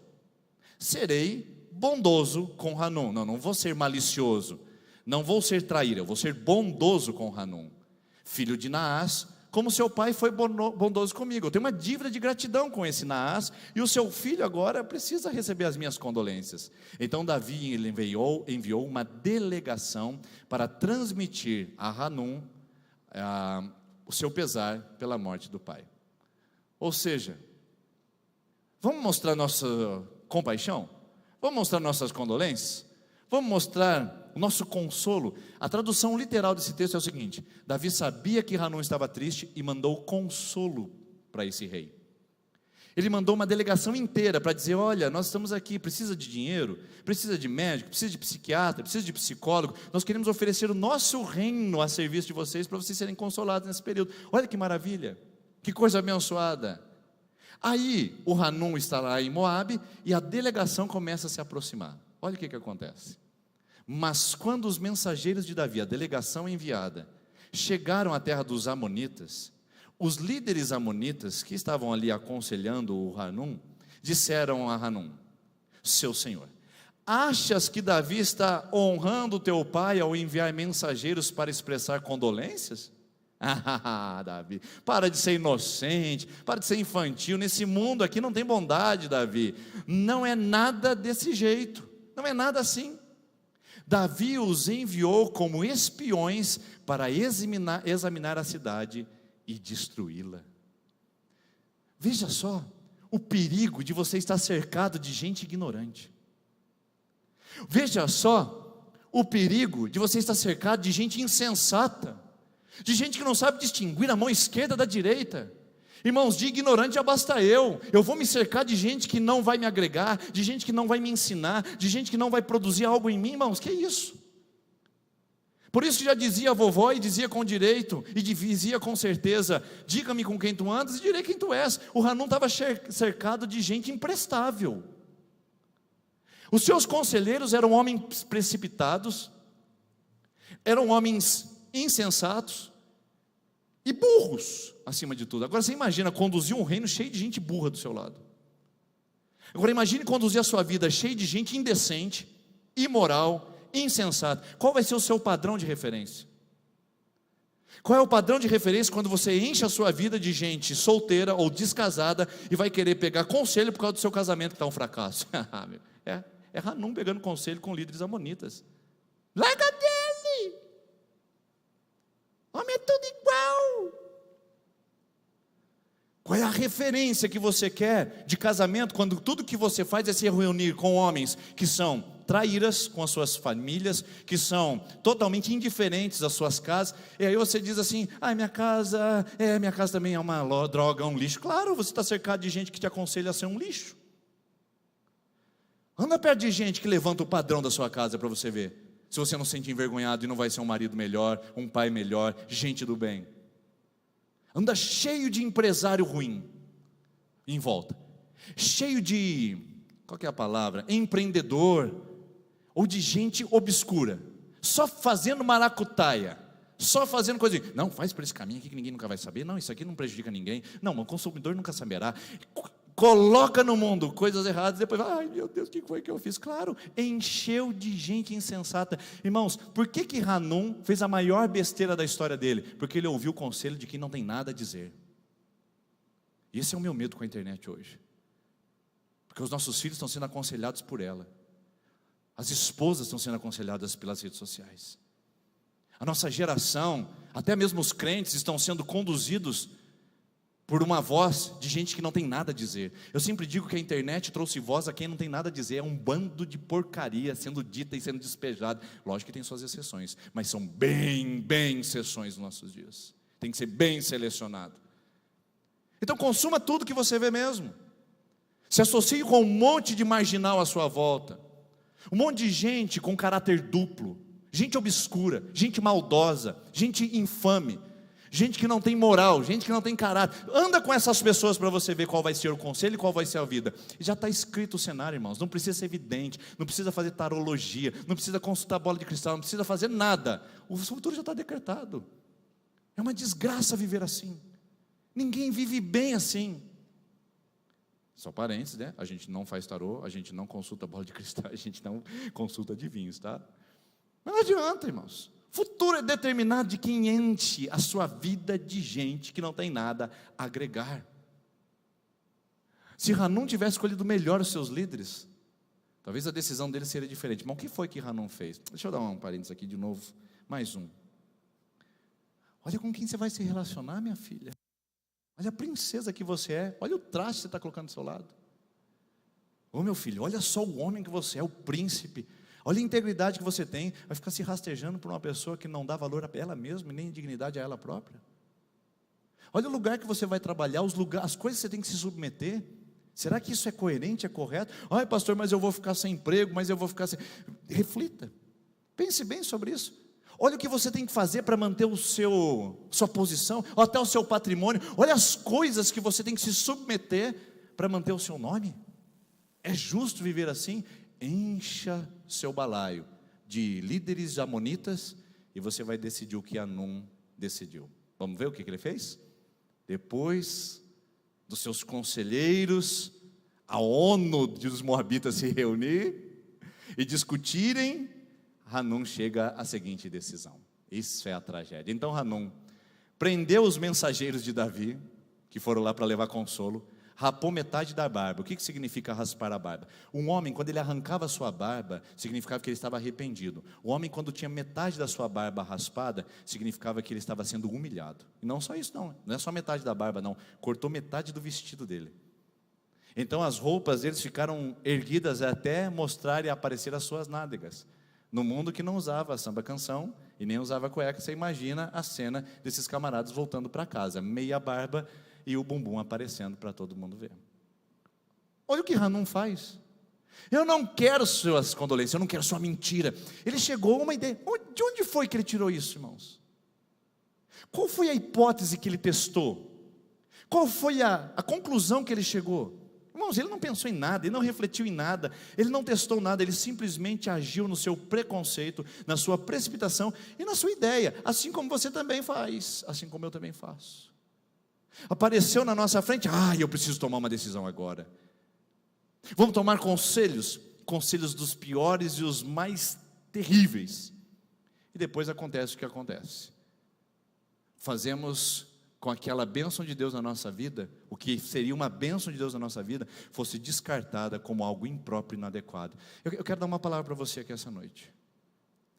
serei bondoso com Hanum. Não vou ser malicioso, não vou ser traíra, eu vou ser bondoso com Hanum, filho de Naás, como seu pai foi bondoso comigo. Eu tenho uma dívida de gratidão com esse Naás, e o seu filho agora precisa receber as minhas condolências. Então Davi enviou uma delegação para transmitir a Hanum o seu pesar pela morte do pai. Ou seja, vamos mostrar nossa compaixão? Vamos mostrar nossas condolências? Vamos mostrar o nosso consolo? A tradução literal desse texto é o seguinte: Davi sabia que Hanum estava triste e mandou consolo para esse rei. Ele mandou uma delegação inteira para dizer: olha, nós estamos aqui, precisa de dinheiro, precisa de médico, precisa de psiquiatra, precisa de psicólogo, nós queremos oferecer o nosso reino a serviço de vocês, para vocês serem consolados nesse período. Olha que maravilha, que coisa abençoada. Aí o Hanum está lá em Moabe, e a delegação começa a se aproximar. Olha o que acontece. Mas quando os mensageiros de Davi, a delegação enviada, chegaram à terra dos Amonitas, os líderes amonitas que estavam ali aconselhando o Hanum, disseram a Hanum: seu senhor, achas que Davi está honrando o teu pai ao enviar mensageiros para expressar condolências? Davi, para de ser inocente, para de ser infantil. Nesse mundo aqui não tem bondade, Davi. Não é nada desse jeito, não é nada assim. Davi os enviou como espiões para examinar a cidade e destruí-la. Veja só o perigo de você estar cercado de gente ignorante. Veja só o perigo de você estar cercado de gente insensata, de gente que não sabe distinguir a mão esquerda da direita. Irmãos, de ignorante já basta eu vou me cercar de gente que não vai me agregar, de gente que não vai me ensinar, de gente que não vai produzir algo em mim. Irmãos, que isso? Por isso já dizia a vovó, e dizia com direito, e dizia com certeza: diga-me com quem tu andas e direi quem tu és. O Hanum estava cercado de gente imprestável. Os seus conselheiros eram homens precipitados, eram homens insensatos e burros, acima de tudo. Agora você imagina conduzir um reino cheio de gente burra do seu lado. Agora imagine conduzir a sua vida cheio de gente indecente, imoral, insensato. Qual vai ser o seu padrão de referência? Qual é o padrão de referência quando você enche a sua vida de gente solteira ou descasada e vai querer pegar conselho por causa do seu casamento que está um fracasso? É Hanum pegando conselho com líderes amonitas. Larga dele! Homem é tudo igual. Qual é a referência que você quer de casamento quando tudo que você faz é se reunir com homens que são traíras com as suas famílias, que são totalmente indiferentes às suas casas, e aí você diz assim: minha casa também é uma droga, um lixo. Claro, você está cercado de gente que te aconselha a ser um lixo. Anda perto de gente que levanta o padrão da sua casa para você ver se você não se sente envergonhado e não vai ser um marido melhor, um pai melhor, gente do bem. Anda cheio de empresário ruim em volta, cheio de, qual que é a palavra? Empreendedor, ou de gente obscura, só fazendo maracutaia, só fazendo coisa. Não, faz por esse caminho aqui que ninguém nunca vai saber. Não, isso aqui não prejudica ninguém. Não, o consumidor nunca saberá. Coloca no mundo coisas erradas, depois vai: ai meu Deus, o que foi que eu fiz? Claro, encheu de gente insensata. Irmãos, por que Hanum fez a maior besteira da história dele? Porque ele ouviu o conselho de quem não tem nada a dizer. Esse é o meu medo com a internet hoje, porque os nossos filhos estão sendo aconselhados por ela, as esposas estão sendo aconselhadas pelas redes sociais, A nossa geração, até mesmo os crentes, estão sendo conduzidos por uma voz de gente que não tem nada a dizer. Eu sempre digo que a internet trouxe voz a quem não tem nada a dizer. É um bando de porcaria sendo dita e sendo despejada. Lógico que tem suas exceções, mas são bem exceções nos nossos dias. Tem que ser bem selecionado. Então consuma tudo que você vê mesmo. Se associe com um monte de marginal à sua volta. Um monte de gente com caráter duplo. Gente obscura, gente maldosa, gente infame. Gente que não tem moral, gente que não tem caráter. Anda com essas pessoas para você ver qual vai ser o conselho e qual vai ser a vida. E já está escrito o cenário, irmãos. Não precisa ser evidente, não precisa fazer tarologia, não precisa consultar bola de cristal, não precisa fazer nada. O futuro já está decretado. É uma desgraça viver assim. Ninguém vive bem assim. Só parênteses, né? A gente não faz tarô, a gente não consulta bola de cristal, a gente não consulta adivinhos, tá? Mas não adianta, irmãos. Futuro é determinado de quem enche a sua vida de gente que não tem nada a agregar. Se Hanum tivesse escolhido melhor os seus líderes, talvez a decisão dele seria diferente. Mas o que foi que Hanum fez? Deixa eu dar um parênteses aqui de novo, mais um. Olha com quem você vai se relacionar, minha filha. Olha a princesa que você é. Olha o traje que você está colocando do seu lado. Ô meu filho, olha só o homem que você é, o príncipe. Olha a integridade que você tem. Vai ficar se rastejando por uma pessoa que não dá valor a ela mesma e nem dignidade a ela própria. Olha o lugar que você vai trabalhar, as coisas que você tem que se submeter. Será que isso é coerente, é correto? Ai pastor, mas eu vou ficar sem emprego, mas eu vou ficar sem... Reflita, pense bem sobre isso. Olha o que você tem que fazer para manter sua posição, ou até o seu patrimônio. Olha as coisas que você tem que se submeter para manter o seu nome. É justo viver assim? Encha seu balaio de líderes amonitas e você vai decidir o que Hanum decidiu. Vamos ver o que ele fez? Depois dos seus conselheiros, a ONU dos Moabitas se reunir e discutirem, Hanum chega à seguinte decisão. Isso é a tragédia. Então Hanum prendeu os mensageiros de Davi, que foram lá para levar consolo, rapou metade da barba. O que significa raspar a barba? Um homem, quando ele arrancava a sua barba, significava que ele estava arrependido. O homem, quando tinha metade da sua barba raspada, significava que ele estava sendo humilhado. E não só isso, não é só metade da barba, não. Cortou metade do vestido dele. Então as roupas deles ficaram erguidas até mostrar e aparecer as suas nádegas. No mundo que não usava samba canção e nem usava cueca, você imagina a cena desses camaradas voltando para casa, meia barba e o bumbum aparecendo para todo mundo ver. Olha o que Hanum faz. Eu não quero suas condolências, eu não quero sua mentira. Ele chegou a uma ideia. De onde foi que ele tirou isso, irmãos? Qual foi a hipótese que ele testou? Qual foi a conclusão que ele chegou? Irmãos, ele não pensou em nada, ele não refletiu em nada, ele não testou nada, ele simplesmente agiu no seu preconceito, na sua precipitação e na sua ideia, assim como você também faz, assim como eu também faço. Apareceu na nossa frente, eu preciso tomar uma decisão agora. Vamos tomar conselhos dos piores e os mais terríveis. E depois acontece o que acontece. Fazemos com aquela bênção de Deus na nossa vida, o que seria uma bênção de Deus na nossa vida, fosse descartada como algo impróprio e inadequado. Eu quero dar uma palavra para você aqui essa noite.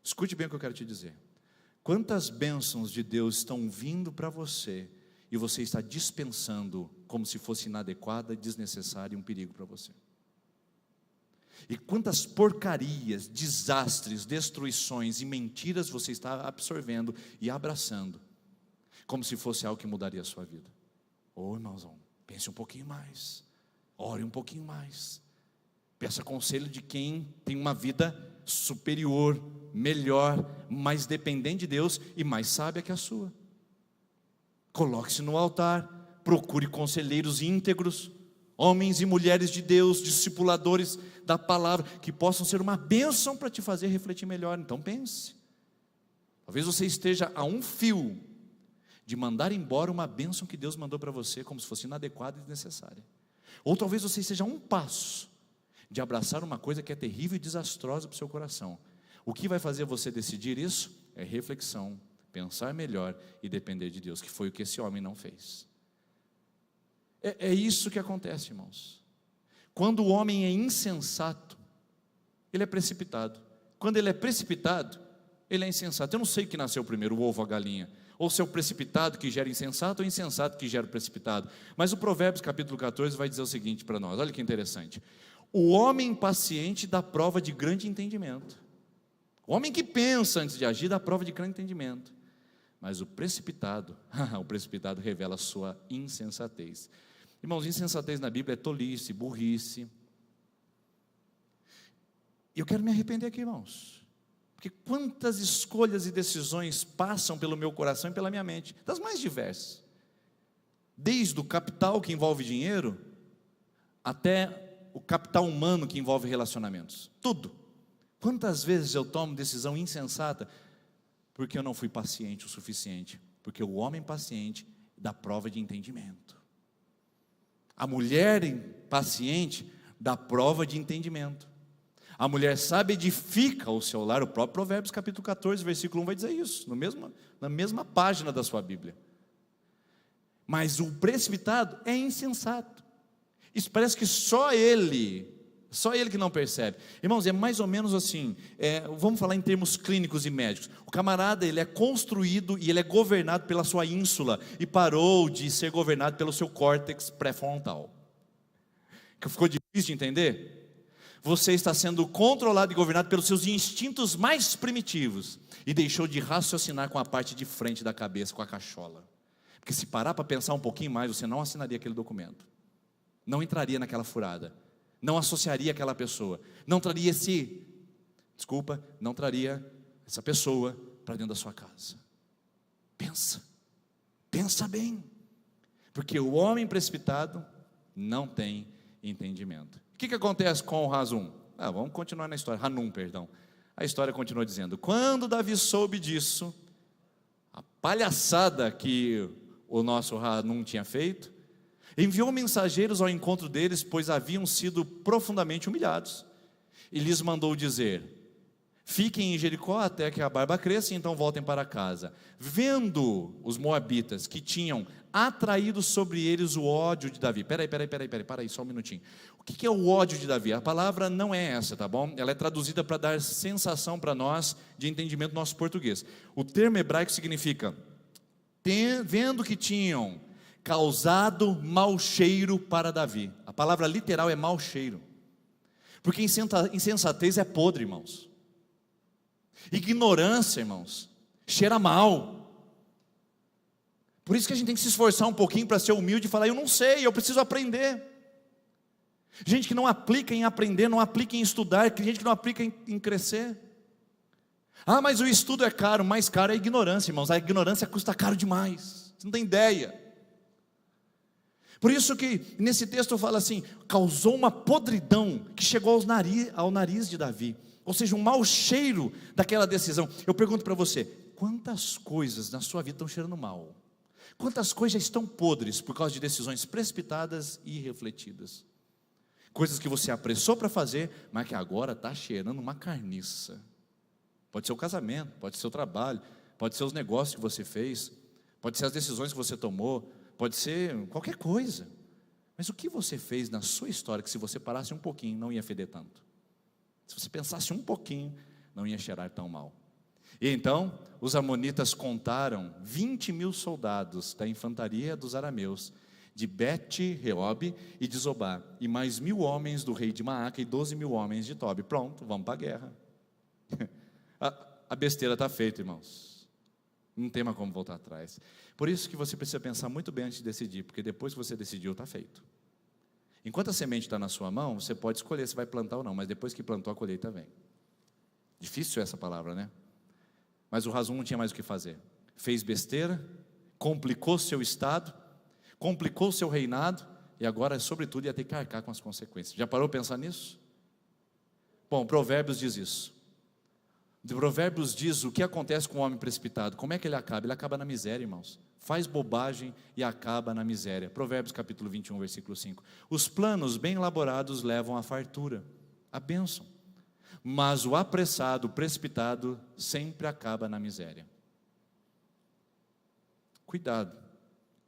Escute bem o que eu quero te dizer. Quantas bênçãos de Deus estão vindo para você, e você está dispensando como se fosse inadequada, desnecessária e um perigo para você. E quantas porcarias, desastres, destruições e mentiras você está absorvendo e abraçando, como se fosse algo que mudaria a sua vida. Irmãozão, pense um pouquinho mais, ore um pouquinho mais, peça conselho de quem tem uma vida superior, melhor, mais dependente de Deus e mais sábia que a sua. Coloque-se no altar, procure conselheiros íntegros, homens e mulheres de Deus, discipuladores da palavra, que possam ser uma bênção para te fazer refletir melhor. Então pense, talvez você esteja a um fio de mandar embora uma bênção que Deus mandou para você, como se fosse inadequada e desnecessária. Ou talvez você esteja a um passo de abraçar uma coisa que é terrível e desastrosa para o seu coração. O que vai fazer você decidir isso? É reflexão, pensar melhor e depender de Deus, que foi o que esse homem não fez. É isso que acontece, irmãos. Quando o homem é insensato, ele é precipitado. Quando ele é precipitado, ele é insensato. Eu não sei o que nasceu primeiro, o ovo ou a galinha, ou se é o precipitado que gera insensato ou insensato que gera o precipitado. Mas o Provérbios capítulo 14 vai dizer o seguinte para nós, olha que interessante: o homem impaciente dá prova de grande entendimento. O homem que pensa antes de agir dá prova de grande entendimento. Mas o precipitado revela a sua insensatez. Irmãos, insensatez na Bíblia é tolice, burrice. E eu quero me arrepender aqui, irmãos, porque quantas escolhas e decisões passam pelo meu coração e pela minha mente, das mais diversas, desde o capital que envolve dinheiro, até o capital humano que envolve relacionamentos, tudo. Quantas vezes eu tomo decisão insensata, porque eu não fui paciente o suficiente, porque o homem paciente dá prova de entendimento, a mulher paciente dá prova de entendimento. A mulher sábia edifica o seu lar. O próprio Provérbios capítulo 14, versículo 1 vai dizer isso, na mesma página da sua Bíblia. Mas o precipitado é insensato. Isso parece que só ele que não percebe. Irmãos, é mais ou menos assim, vamos falar em termos clínicos e médicos. O camarada, ele é construído e ele é governado pela sua ínsula, e parou de ser governado pelo seu córtex pré-frontal. Que ficou difícil de entender? Você está sendo controlado e governado pelos seus instintos mais primitivos, e deixou de raciocinar com a parte de frente da cabeça, com a cachola. Porque se parar para pensar um pouquinho mais, você não assinaria aquele documento, não entraria naquela furada, não associaria aquela pessoa, não traria essa pessoa para dentro da sua casa. Pensa bem, porque o homem precipitado não tem entendimento. O que acontece com o Hanum? Vamos continuar na história. A história continua dizendo: quando Davi soube disso, a palhaçada que o nosso Hanum tinha feito, enviou mensageiros ao encontro deles, pois haviam sido profundamente humilhados, e lhes mandou dizer: fiquem em Jericó até que a barba cresça, e então voltem para casa. Vendo os moabitas que tinham atraído sobre eles o ódio de Davi. Para aí, só um minutinho. O que é o ódio de Davi? A palavra não é essa, tá bom? Ela é traduzida para dar sensação para nós de entendimento do nosso português. O termo hebraico significa: vendo que tinham causado mau cheiro para Davi. A palavra literal é mau cheiro, porque insensatez é podre, irmãos. Ignorância, irmãos, cheira mal. Por isso que a gente tem que se esforçar um pouquinho para ser humilde e falar: eu não sei, eu preciso aprender. Gente que não aplica em aprender, não aplica em estudar, gente que não aplica em crescer. Mas o estudo é caro. Mais caro é a ignorância, irmãos. A ignorância custa caro demais, você não tem ideia. Por isso que nesse texto fala assim: causou uma podridão que chegou ao nariz de Davi, ou seja, um mau cheiro daquela decisão. Eu pergunto para você: quantas coisas na sua vida estão cheirando mal? Quantas coisas já estão podres por causa de decisões precipitadas e irrefletidas? Coisas que você apressou para fazer, mas que agora está cheirando uma carniça. Pode ser o casamento, pode ser o trabalho, pode ser os negócios que você fez, pode ser as decisões que você tomou, pode ser qualquer coisa. Mas o que você fez na sua história que, se você parasse um pouquinho, não ia feder tanto? Se você pensasse um pouquinho, não ia cheirar tão mal. E então os amonitas contaram 20.000 soldados da infantaria dos arameus, de Bet-Reob e de Zobá, e mais 1.000 homens do rei de Maaca e 12.000 homens de Tobi. Pronto, vamos para a guerra. A besteira está feita, irmãos. Não tem mais como voltar atrás. Por isso que você precisa pensar muito bem antes de decidir, porque depois que você decidiu, está feito. Enquanto a semente está na sua mão, você pode escolher se vai plantar ou não, mas depois que plantou, a colheita vem. Difícil essa palavra, né? Mas o Hanum não tinha mais o que fazer. Fez besteira, complicou seu estado, complicou seu reinado, e agora, sobretudo, ia ter que arcar com as consequências. Já parou para pensar nisso? Bom, Provérbios diz isso. Provérbios diz o que acontece com o homem precipitado. Como é que ele acaba? Ele acaba na miséria, irmãos. Faz bobagem e acaba na miséria. Provérbios capítulo 21, versículo 5. Os planos bem elaborados levam à fartura, à bênção. Mas o apressado, o precipitado, sempre acaba na miséria. Cuidado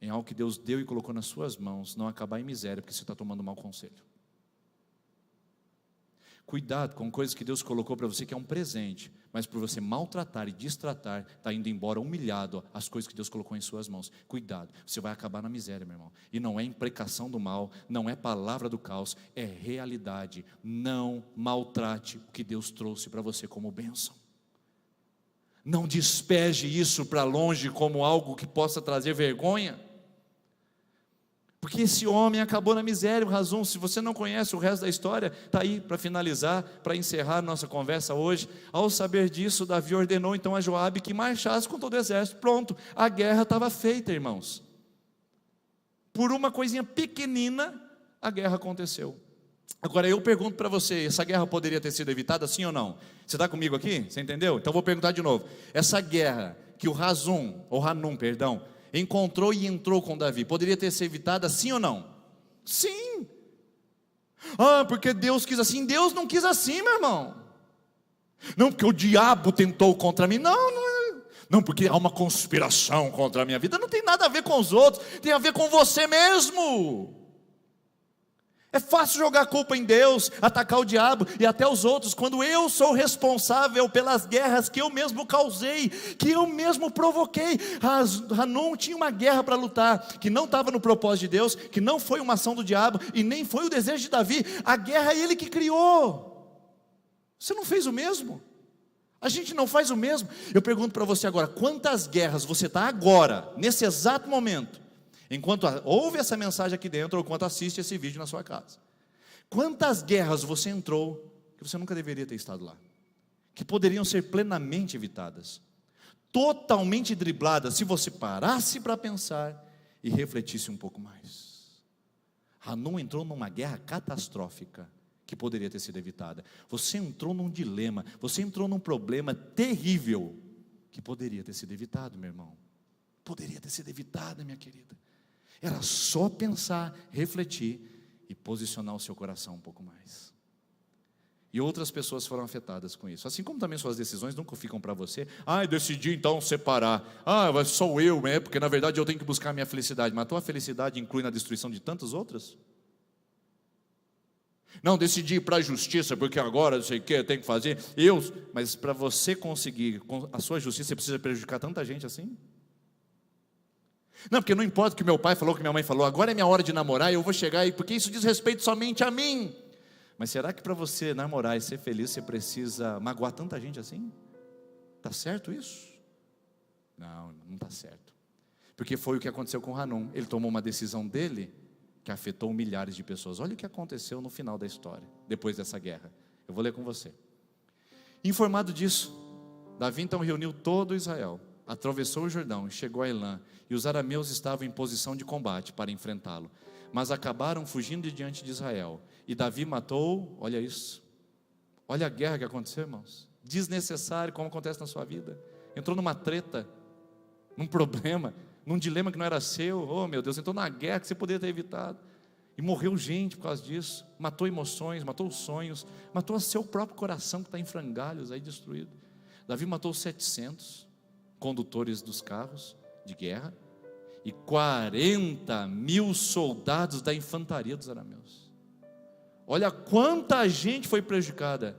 em algo que Deus deu e colocou nas suas mãos, não acabar em miséria, porque você está tomando mau conselho. Cuidado com coisas que Deus colocou para você que é um presente, mas por você maltratar e destratar, está indo embora humilhado as coisas que Deus colocou em suas mãos. Cuidado, você vai acabar na miséria, meu irmão. E não é imprecação do mal, não é palavra do caos, é realidade. Não maltrate o que Deus trouxe para você como bênção. Não despeje isso para longe como algo que possa trazer vergonha. Porque esse homem acabou na miséria, o Razum. Se você não conhece o resto da história, está aí para finalizar, para encerrar nossa conversa hoje. Ao saber disso, Davi ordenou então a Joabe que marchasse com todo o exército. Pronto, a guerra estava feita, irmãos. Por uma coisinha pequenina, a guerra aconteceu. Agora eu pergunto para você, essa guerra poderia ter sido evitada, sim ou não? Você está comigo aqui? Você entendeu? Então vou perguntar de novo. Essa guerra que o Hanum, encontrou e entrou com Davi, poderia ter sido evitada, sim ou não? Sim. Porque Deus quis assim. Deus não quis assim, meu irmão. Não porque o diabo tentou contra mim. Não, porque há uma conspiração contra a minha vida. Não tem nada a ver com os outros, tem a ver com você mesmo. É fácil jogar a culpa em Deus, atacar o diabo e até os outros, quando eu sou responsável pelas guerras que eu mesmo causei, que eu mesmo provoquei. Hanum tinha uma guerra para lutar, que não estava no propósito de Deus, que não foi uma ação do diabo, e nem foi o desejo de Davi. A guerra é ele que criou. Você não fez o mesmo? A gente não faz o mesmo. Eu pergunto para você agora, quantas guerras você está agora, nesse exato momento, enquanto ouve essa mensagem aqui dentro, ou enquanto assiste esse vídeo na sua casa? Quantas guerras você entrou, que você nunca deveria ter estado lá, que poderiam ser plenamente evitadas, totalmente dribladas, se você parasse para pensar e refletisse um pouco mais. Hanum entrou numa guerra catastrófica, que poderia ter sido evitada. Você entrou num dilema, você entrou num problema terrível, que poderia ter sido evitado, meu irmão. Poderia ter sido evitado, minha querida. Era só pensar, refletir e posicionar o seu coração um pouco mais. E outras pessoas foram afetadas com isso. Assim como também suas decisões nunca ficam para você. Eu decidi então separar. Sou eu, porque na verdade eu tenho que buscar a minha felicidade. Mas a tua felicidade inclui na destruição de tantas outras? Não, decidi ir para a justiça, porque agora não sei o que eu tenho que fazer. Mas para você conseguir a sua justiça, você precisa prejudicar tanta gente assim? Não, porque não importa o que meu pai falou, o que minha mãe falou, agora é minha hora de namorar, eu vou chegar, porque isso diz respeito somente a mim. Mas será que para você namorar e ser feliz, você precisa magoar tanta gente assim? Está certo isso? Não está certo. Porque foi o que aconteceu com Hanum. Ele tomou uma decisão dele, que afetou milhares de pessoas. Olha o que aconteceu no final da história, depois dessa guerra. Eu vou ler com você. Informado disso, Davi então reuniu todo Israel, atravessou o Jordão e chegou a Elã, e os arameus estavam em posição de combate para enfrentá-lo, mas acabaram fugindo de diante de Israel, e Davi matou, olha isso, olha a guerra que aconteceu, irmãos, desnecessário, como acontece na sua vida, entrou numa treta, num problema, num dilema que não era seu, oh meu Deus, entrou na guerra que você poderia ter evitado, e morreu gente por causa disso, matou emoções, matou sonhos, matou o seu próprio coração que está em frangalhos, aí destruído. Davi matou 700 condutores dos carros de guerra e 40.000 soldados da infantaria dos arameus. Olha quanta gente foi prejudicada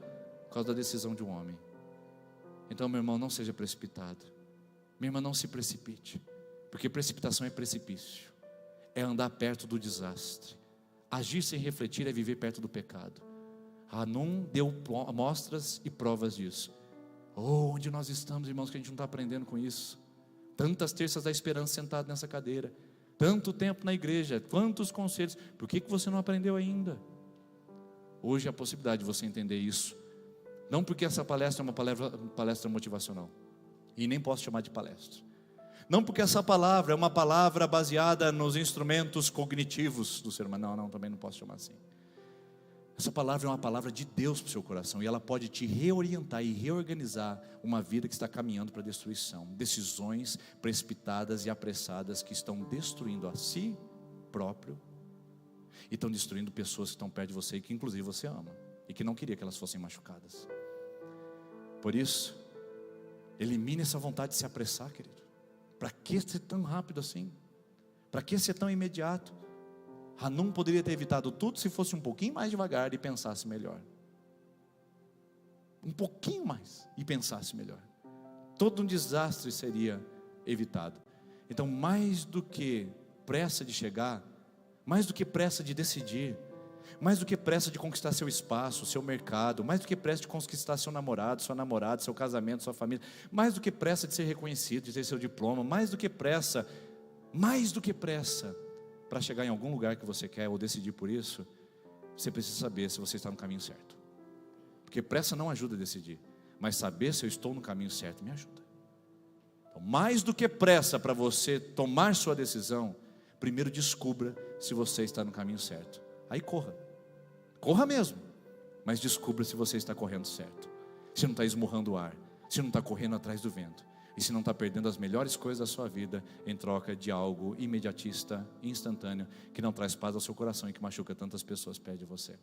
por causa da decisão de um homem. Então, meu irmão, não seja precipitado. Minha irmã, não se precipite, porque precipitação é precipício, é andar perto do desastre. Agir sem refletir é viver perto do pecado. Hanum deu amostras e provas disso. Onde nós estamos, irmãos, que a gente não está aprendendo com isso? Tantas terças da esperança sentado nessa cadeira, tanto tempo na igreja, quantos conselhos, por que você não aprendeu ainda? Hoje há a possibilidade de você entender isso, não porque essa palestra é uma palestra motivacional, e nem posso chamar de palestra, não porque essa palavra é uma palavra baseada nos instrumentos cognitivos do ser humano, não, também não posso chamar assim. Essa palavra é uma palavra de Deus para o seu coração, e ela pode te reorientar e reorganizar uma vida que está caminhando para a destruição. Decisões precipitadas e apressadas que estão destruindo a si próprio e estão destruindo pessoas que estão perto de você e que inclusive você ama e que não queria que elas fossem machucadas. Por isso, elimine essa vontade de se apressar, querido. Para que ser tão rápido assim? Para que ser tão imediato? Hanum poderia ter evitado tudo se fosse um pouquinho mais devagar e pensasse melhor. um pouquinho mais e pensasse melhor, todo um desastre seria evitado. Então, mais do que pressa de chegar, mais do que pressa de decidir, mais do que pressa de conquistar seu espaço, seu mercado, mais do que pressa de conquistar seu namorado, sua namorada, seu casamento, sua família, mais do que pressa de ser reconhecido, de ter seu diploma, mais do que pressa para chegar em algum lugar que você quer ou decidir por isso, você precisa saber se você está no caminho certo. Porque pressa não ajuda a decidir, mas saber se eu estou no caminho certo me ajuda. Então, mais do que pressa para você tomar sua decisão, primeiro descubra se você está no caminho certo. Aí corra mesmo, mas descubra se você está correndo certo, se não está esmurrando o ar, se não está correndo atrás do vento, e se não está perdendo as melhores coisas da sua vida em troca de algo imediatista, instantâneo, que não traz paz ao seu coração e que machuca tantas pessoas perto de você.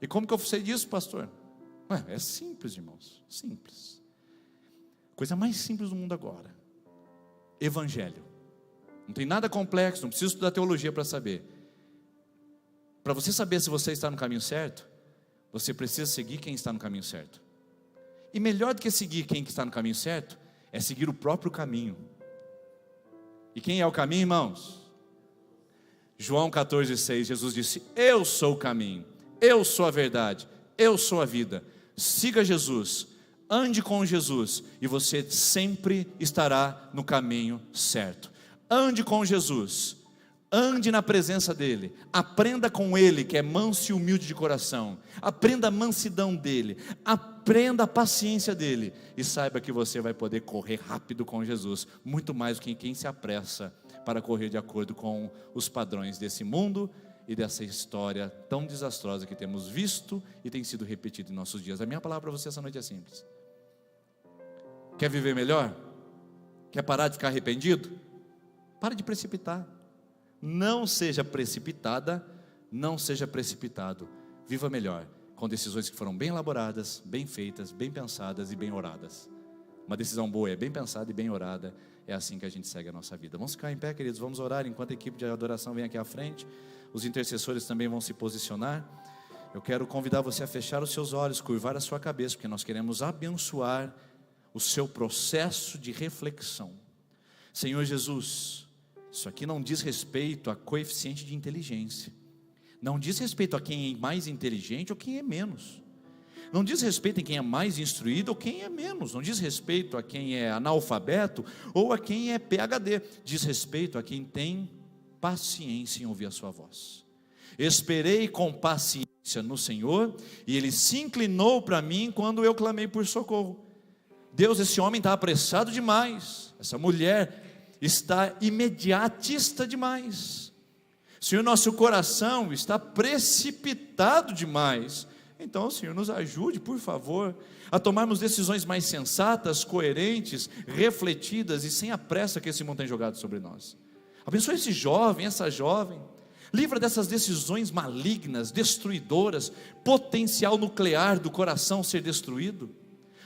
E como que eu sei disso, pastor? É simples, irmãos, simples. Coisa mais simples do mundo agora: Evangelho. Não tem nada complexo, não precisa estudar teologia para saber. Para você saber se você está no caminho certo, você precisa seguir quem está no caminho certo. E melhor do que seguir quem está no caminho certo, é seguir o próprio caminho. E quem é o caminho, irmãos? João 14,6, Jesus disse: eu sou o caminho, eu sou a verdade, eu sou a vida. Siga Jesus, ande com Jesus, e você sempre estará no caminho certo. Ande com Jesus, ande na presença dele, aprenda com ele, que é manso e humilde de coração, aprenda a mansidão dele, aprenda a paciência dele, e saiba que você vai poder correr rápido com Jesus, muito mais do que quem se apressa para correr de acordo com os padrões desse mundo e dessa história tão desastrosa que temos visto e tem sido repetida em nossos dias. A minha palavra para você essa noite é simples: quer viver melhor? Quer parar de ficar arrependido? Pare de precipitar. Não seja precipitada, não seja precipitado. Viva melhor, com decisões que foram bem elaboradas, bem feitas, bem pensadas e bem oradas. Uma decisão boa é bem pensada e bem orada. É assim que a gente segue a nossa vida. Vamos ficar em pé, queridos, vamos orar enquanto a equipe de adoração vem aqui à frente. Os intercessores também vão se posicionar. Eu quero convidar você a fechar os seus olhos, curvar a sua cabeça, porque nós queremos abençoar o seu processo de reflexão. Senhor Jesus, isso aqui não diz respeito a coeficiente de inteligência, não diz respeito a quem é mais inteligente ou quem é menos, não diz respeito a quem é mais instruído ou quem é menos, não diz respeito a quem é analfabeto ou a quem é PhD, diz respeito a quem tem paciência em ouvir a sua voz. Esperei com paciência no Senhor, e Ele se inclinou para mim quando eu clamei por socorro. Deus, esse homem está apressado demais, essa mulher está imediatista demais, Senhor, nosso coração está precipitado demais. Então, Senhor, nos ajude, por favor, a tomarmos decisões mais sensatas, coerentes, refletidas e sem a pressa que esse mundo tem jogado sobre nós. Abençoe esse jovem, essa jovem, livra dessas decisões malignas, destruidoras, potencial nuclear do coração ser destruído.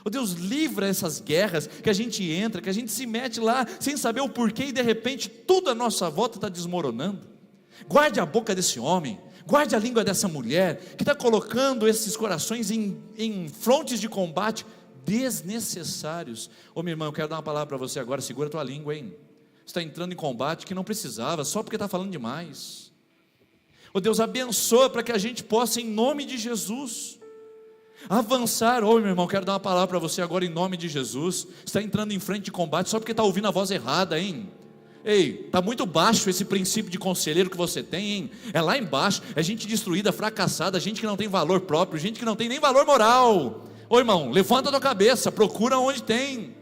Oh Deus, livra essas guerras que a gente entra, que a gente se mete lá sem saber o porquê e de repente tudo à nossa volta está desmoronando. Guarde a boca desse homem, guarde a língua dessa mulher que está colocando esses corações em frontes de combate desnecessários. Ô minha irmã, eu quero dar uma palavra para você agora. Segura a tua língua, hein? Você está entrando em combate que não precisava, só porque está falando demais. Ô Deus, abençoa para que a gente possa, em nome de Jesus, avançar. Ô meu irmão, quero dar uma palavra para você agora em nome de Jesus. Está entrando em frente de combate só porque está ouvindo a voz errada, hein? Ei, está muito baixo esse princípio de conselheiro que você tem, hein? É lá embaixo, é gente destruída, fracassada, gente que não tem valor próprio, gente que não tem nem valor moral. Ô irmão, levanta a tua cabeça, procura onde tem.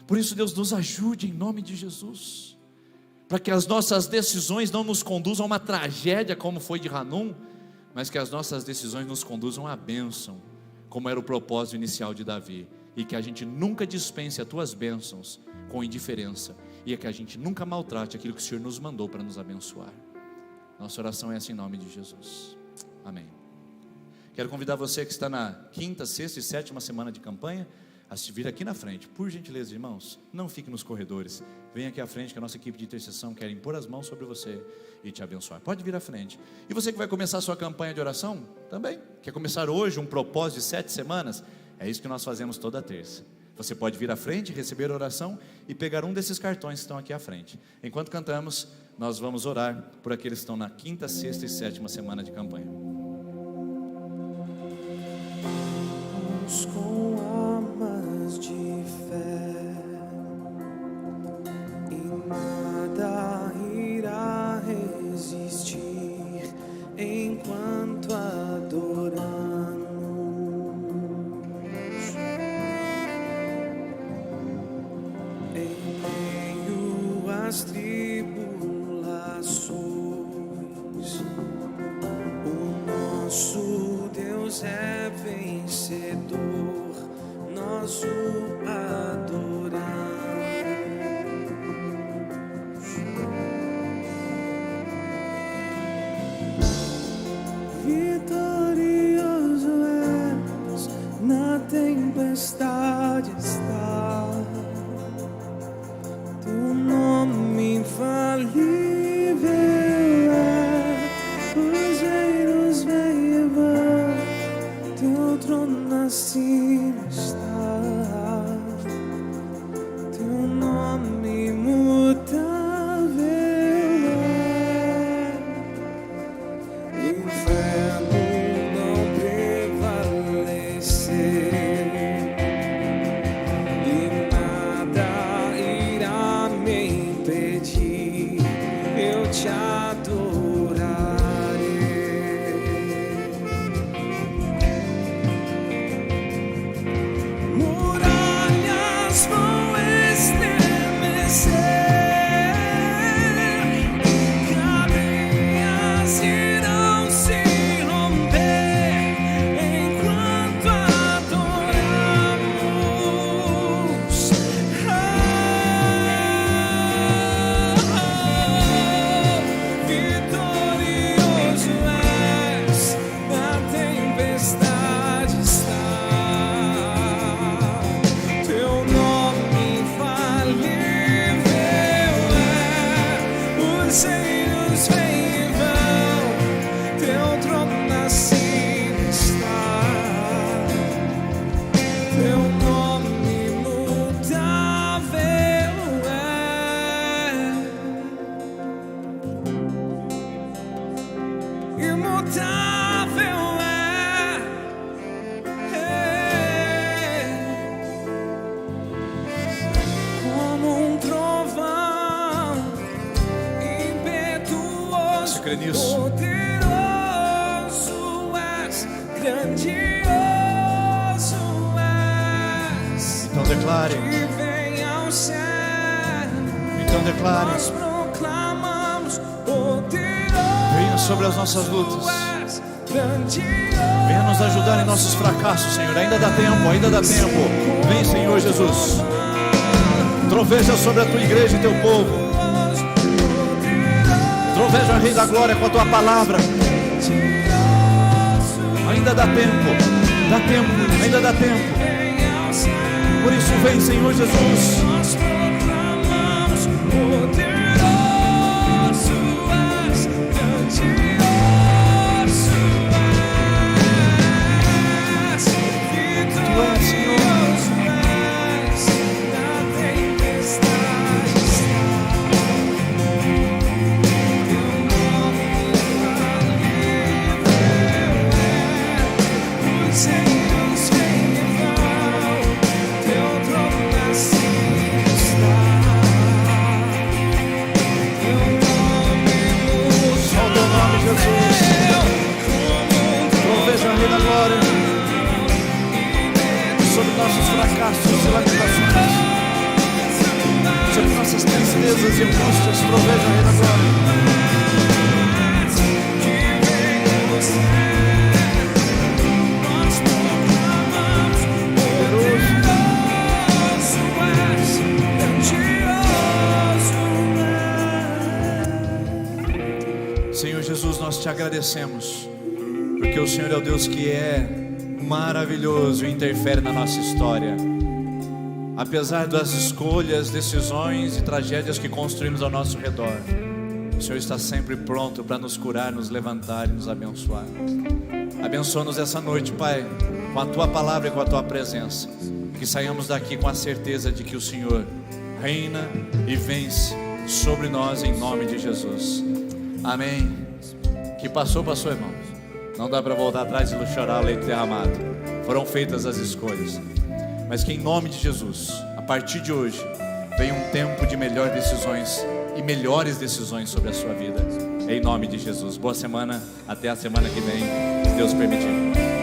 Por isso, Deus, nos ajude em nome de Jesus, para que as nossas decisões não nos conduzam a uma tragédia como foi de Hanum, mas que as nossas decisões nos conduzam à bênção, como era o propósito inicial de Davi, e que a gente nunca dispense as tuas bênçãos com indiferença, e que a gente nunca maltrate aquilo que o Senhor nos mandou para nos abençoar. Nossa oração é essa em nome de Jesus, amém. Quero convidar você que está na quinta, sexta e sétima semana de campanha, a se vir aqui na frente. Por gentileza, irmãos, não fique nos corredores. Venha aqui à frente, que a nossa equipe de intercessão quer impor as mãos sobre você e te abençoar. Pode vir à frente. E você que vai começar a sua campanha de oração, também quer começar hoje um propósito de 7 semanas? É isso que nós fazemos toda terça. Você pode vir à frente, receber a oração e pegar um desses cartões que estão aqui à frente. Enquanto cantamos, nós vamos orar por aqueles que estão na 5ª, 6ª e 7ª semana de campanha. Com armas de fé, e nada irá resistir enquanto adoramos. Em meio às tribulações, o nosso Deus é vencedor, nós o adoramos. Vitorioso és, na tempestade está, teu nome infalível é, os reinos vêm e vão, teu trono acima está, teu nome imutável é, o inferno não prevalecer e nada irá me impedir, eu te adorarei. Muralhas vão estremecer, cadeias irão se romper enquanto adoramos. Vitorioso és, na tempestade está, teu nome infalível é, os reinos vêm e vão, teu trono acima está, teu nome imutável é, imutável como um trovão impetuoso, Você crê nisso? poderoso és, grandioso és, Então declare, que vem ao céu. então declare. Nós proclamamos poderoso Venha sobre as nossas lutas. és, grandioso. Venha nos ajudar em nossos fracassos, Senhor. Ainda dá tempo, ainda dá tempo. Vem, Senhor Jesus. Troveja sobre a tua igreja e teu povo. Troveja, Rei da Glória, com a tua palavra. Ainda dá tempo, ainda dá tempo. Por isso vem, Senhor Jesus. Nós proclamamos poderoso és, grandioso és, vitorioso és, na tempestade está, teu nome infalível é, os reinos vêm e vão, teu trono acima está, teu nome Só o teu nome, Jesus. Troveja, Rei da Glória, sobre nossos fracassos e lamentações, sobre nossas tristezas e angústias. Troveja, Rei da Glória. Senhor Jesus, nós te agradecemos, porque o Senhor é o Deus que é maravilhoso e interfere na nossa história. apesar das escolhas, decisões e tragédias que construímos ao nosso redor, o Senhor está sempre pronto para nos curar, nos levantar e nos abençoar. Abençoa-nos essa noite, Pai, com a Tua palavra e com a Tua presença, que saiamos daqui com a certeza de que o Senhor reina e vence sobre nós em nome de Jesus. Amém. Que passou, irmão. Não dá para voltar atrás e chorar o leite derramado. Foram feitas as escolhas, mas que em nome de Jesus, a partir de hoje, venha um tempo de melhores decisões e melhores decisões sobre a sua vida, em nome de Jesus. Boa semana, até a semana que vem, se Deus permitir.